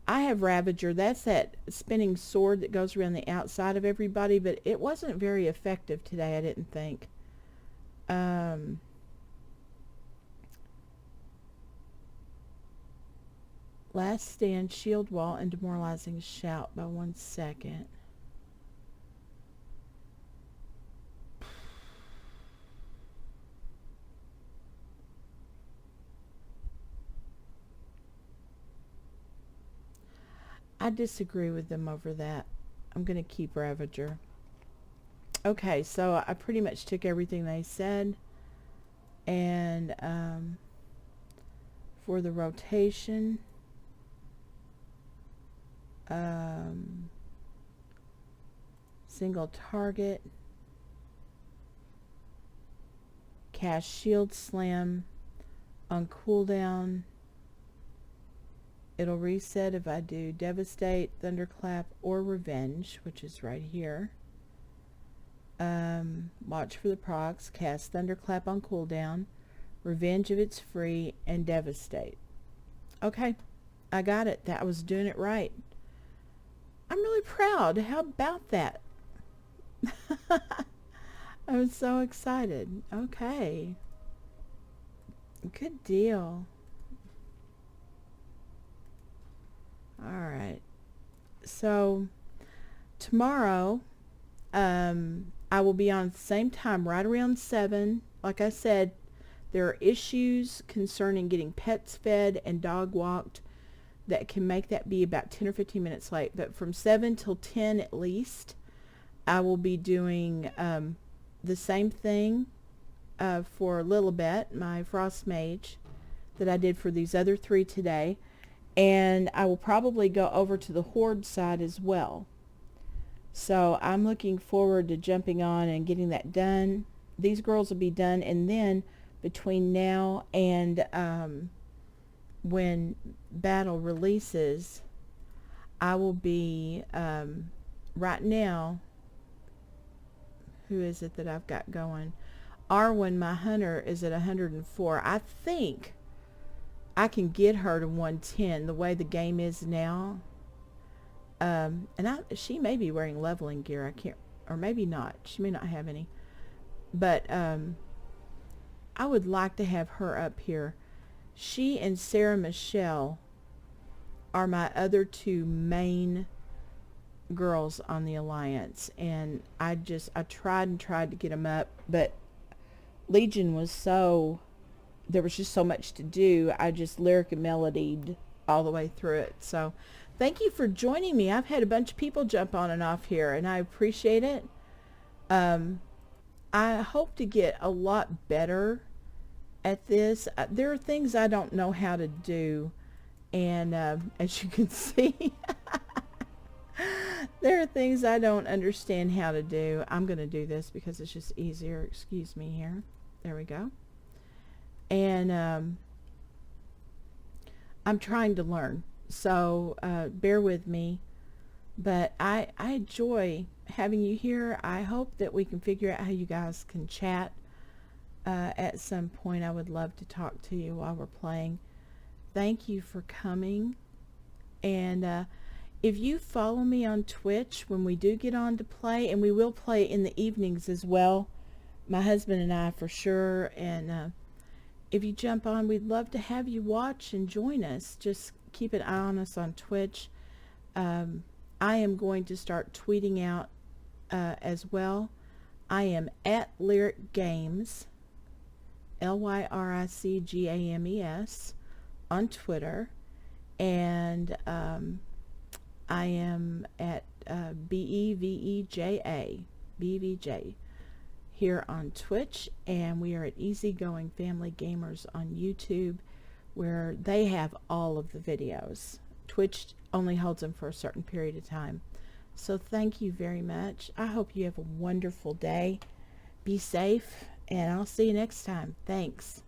have Ravager. That's that spinning sword that goes around the outside of everybody, but it wasn't very effective today, I didn't think. Last stand, shield wall, and demoralizing shout by 1 second. I disagree with them over that. I'm going to keep Ravager. Okay, so I pretty much took everything they said. And for the rotation, single target, cast shield slam on cooldown, It'll reset if I do Devastate, Thunderclap, or Revenge, which is right here. Watch for the procs, cast Thunderclap on cooldown, Revenge if it's free, and Devastate. Okay, I got it. That was doing it right. I'm really proud. How about that? I'm so excited. Okay. Good deal. Alright. So, tomorrow, I will be on at the same time, right around 7. Like I said, there are issues concerning getting pets fed and dog walked that can make that be about 10 or 15 minutes late. But from 7 till 10 at least, I will be doing the same thing for Lilibet, my Frost Mage, that I did for these other 3 today. And I will probably go over to the Horde side as well. So I'm looking forward to jumping on and getting that done. These girls will be done, and then between now and when battle releases, I will be right now, who is it that I've got going? Arwen, my hunter, is at 104. I think I can get her to 110 the way the game is now. And she may be wearing leveling gear. I can't, or maybe not. She may not have any. But I would like to have her up here. She and Sarah Michelle are my other 2 main girls on the Alliance. And I tried and tried to get them up, but Legion was so... there was just so much to do. I just lyric and melodied all the way through it. So thank you for joining me. I've had a bunch of people jump on and off here, and I appreciate it. I hope to get a lot better at this. There are things I don't know how to do, and as you can see, there are things I don't understand how to do. I'm going to do this because it's just easier. Excuse me here. There we go. And I'm trying to learn, so bear with me. But I enjoy having you here. I hope that we can figure out how you guys can chat at some point. I would love to talk to you while we're playing. Thank you for coming. And if you follow me on Twitch when we do get on to play, and we will play in the evenings as well, my husband and I for sure, and if you jump on, we'd love to have you watch and join us. Just keep an eye on us on Twitch. I am going to start tweeting out as well. I am at Lyric Games, LYRICGAMES, on Twitter. And I am at BEVEJA, BVJ, here on Twitch, and we are at Easygoing Family Gamers on YouTube, where they have all of the videos. Twitch only holds them for a certain period of time. So thank you very much. I hope you have a wonderful day. Be safe, and I'll see you next time. Thanks.